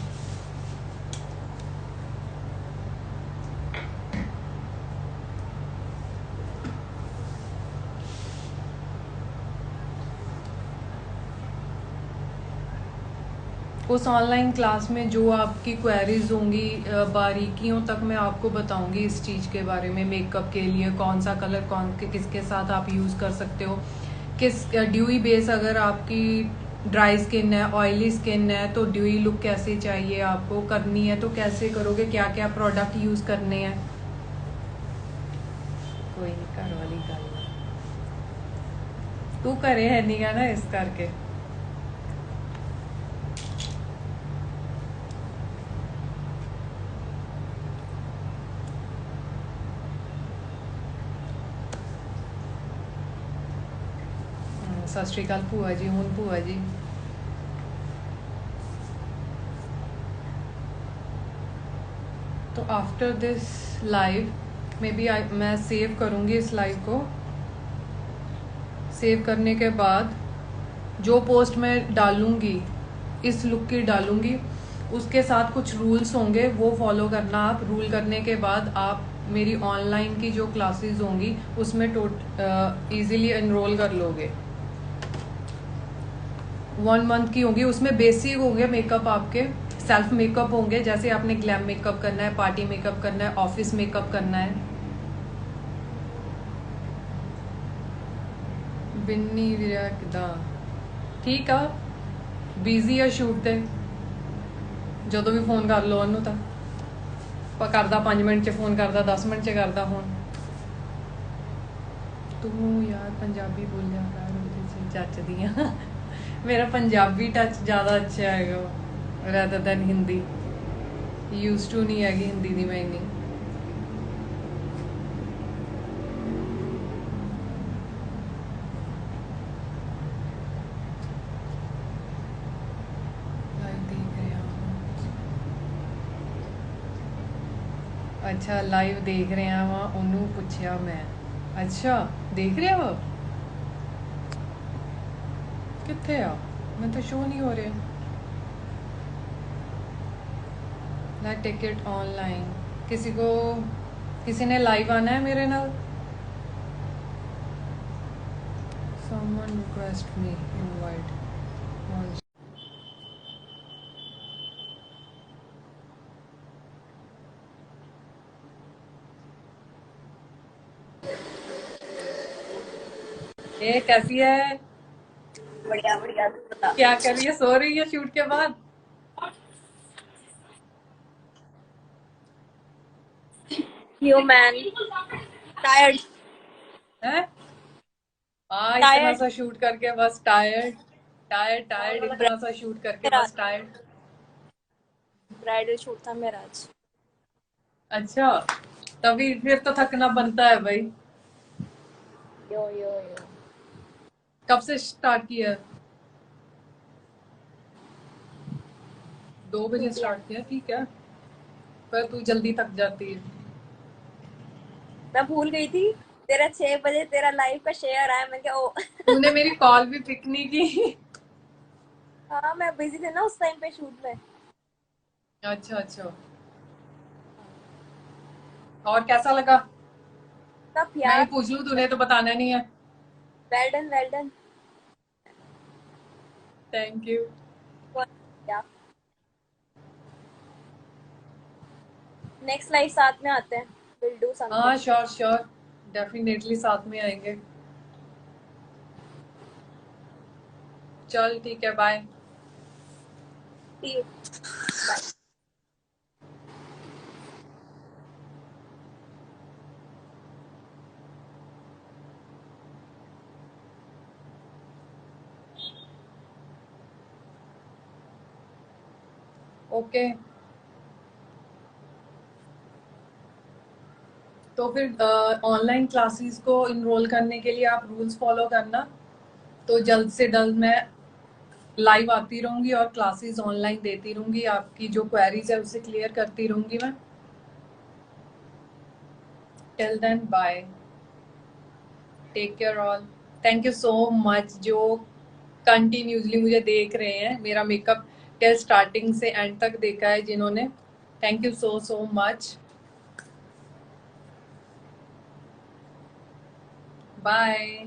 उस ऑनलाइन क्लास में जो आपकी क्वेरीज होंगी बारीकियों तक मैं आपको बताऊंगी इस चीज़ के बारे में। मेकअप के लिए कौन सा कलर किसके साथ आप यूज़ कर सकते हो, किस ड्यूई बेस, अगर आपकी ड्राई स्किन है, ऑयली स्किन है, तो ड्यूई लुक कैसे चाहिए आपको करनी है, तो कैसे करोगे, क्या क्या प्रोडक्ट यूज़ करने हैं। कोई नहीं, घर वाली गल तू करे है नहीं गा ना, इस करके। सत श्री अकाल भूआ जी। हूँ भूआ जी, तो after this live may be मैं सेव करूँगी इस लाइव को। सेव करने के बाद जो पोस्ट मैं डालूँगी इस लुक की डालूँगी, उसके साथ कुछ रूल्स होंगे, वो फॉलो करना आप। रूल करने के बाद आप मेरी ऑनलाइन की जो क्लासेस होंगी उसमें ईजिली एनरोल कर लोगे। 1 मंथ की होंगी, उसमें बेसिक होंगे मेकअप, आपके सेल्फ मेकअप होंगे, जैसे आपने ग्लैम मेकअप करना है, पार्टी मेकअप करना है, ऑफिस मेकअप करना है। बिन्नी वीरा किदा ठीक आ, बिजी आ शूट ते, ਜਦੋਂ भी फोन कर लो ਉਹਨੂੰ ਤਾਂ करदा 5 मिनट च फोन करदा, 10 मिनट च करदा फोन। तू यार पंजाबी बोलिया कर, जचदी आ। मेरा पंजाबी टच ज़्यादा अच्छा है rather than Hindi. Use to नहीं हैगी हिंदी दी मैं इन्नी। अच्छा लाइव देख रहे हैं वहाँ ਉਹਨੂੰ ਪੁੱਛਿਆ ਮੈਂ अच्छा देख रहे हो कितने आ मैं तो शो नहीं हो रहे ना टिकट ऑनलाइन किसी ने लाइव आना है मेरे नाल someone request me invite ये कैसी है बढ़िया बढ़िया तू बता। क्या कर रही है सो रही है शूट के बाद यो मैन टायर्ड है हाँ इतना टायर्ड सा शूट करके बस टायर्ड टायर्ड टायर्ड इतना सा शूट करके मेरा बस टायर्ड ब्राइडल शूट था मेरा आज। अच्छा तभी फिर तो थकना बनता है भाई यो यो यो कब से स्टार्ट किया है 2 बजे 2 PM। स्टार्ट किया ठीक है पर तू जल्दी थक जाती है मैं भूल गई थी तेरा 6 बजे तेरा लाइव का शेयर आया, मैं क्या ओ। तूने मेरी कॉल भी पिक नहीं की हाँ मैं बिजी थी ना उस टाइम पे शूट में। अच्छा अच्छा और कैसा लगा तब मैं ही यार पूछ लूं तूने तो बताना नहीं है well done well done. Thank you क्या नेक्स्ट लाइव साथ में आते हैं, विल डू समथिंग। हाँ श्योर श्योर डेफिनेटली साथ में आएंगे चल ठीक है bye see you. Bye. Okay तो फिर ऑनलाइन क्लासेस को इनरोल करने के लिए आप रूल्स फॉलो करना तो जल्द से जल्द मैं लाइव आती रहूंगी और क्लासेस ऑनलाइन देती रहूंगी आपकी जो क्वेरीज है उसे क्लियर करती रहूंगी मैं till then bye take care all thank you so much जो कंटिन्यूसली मुझे देख रहे हैं मेरा मेकअप टिल स्टार्टिंग से एंड तक देखा है जिन्होंने thank you so so much bye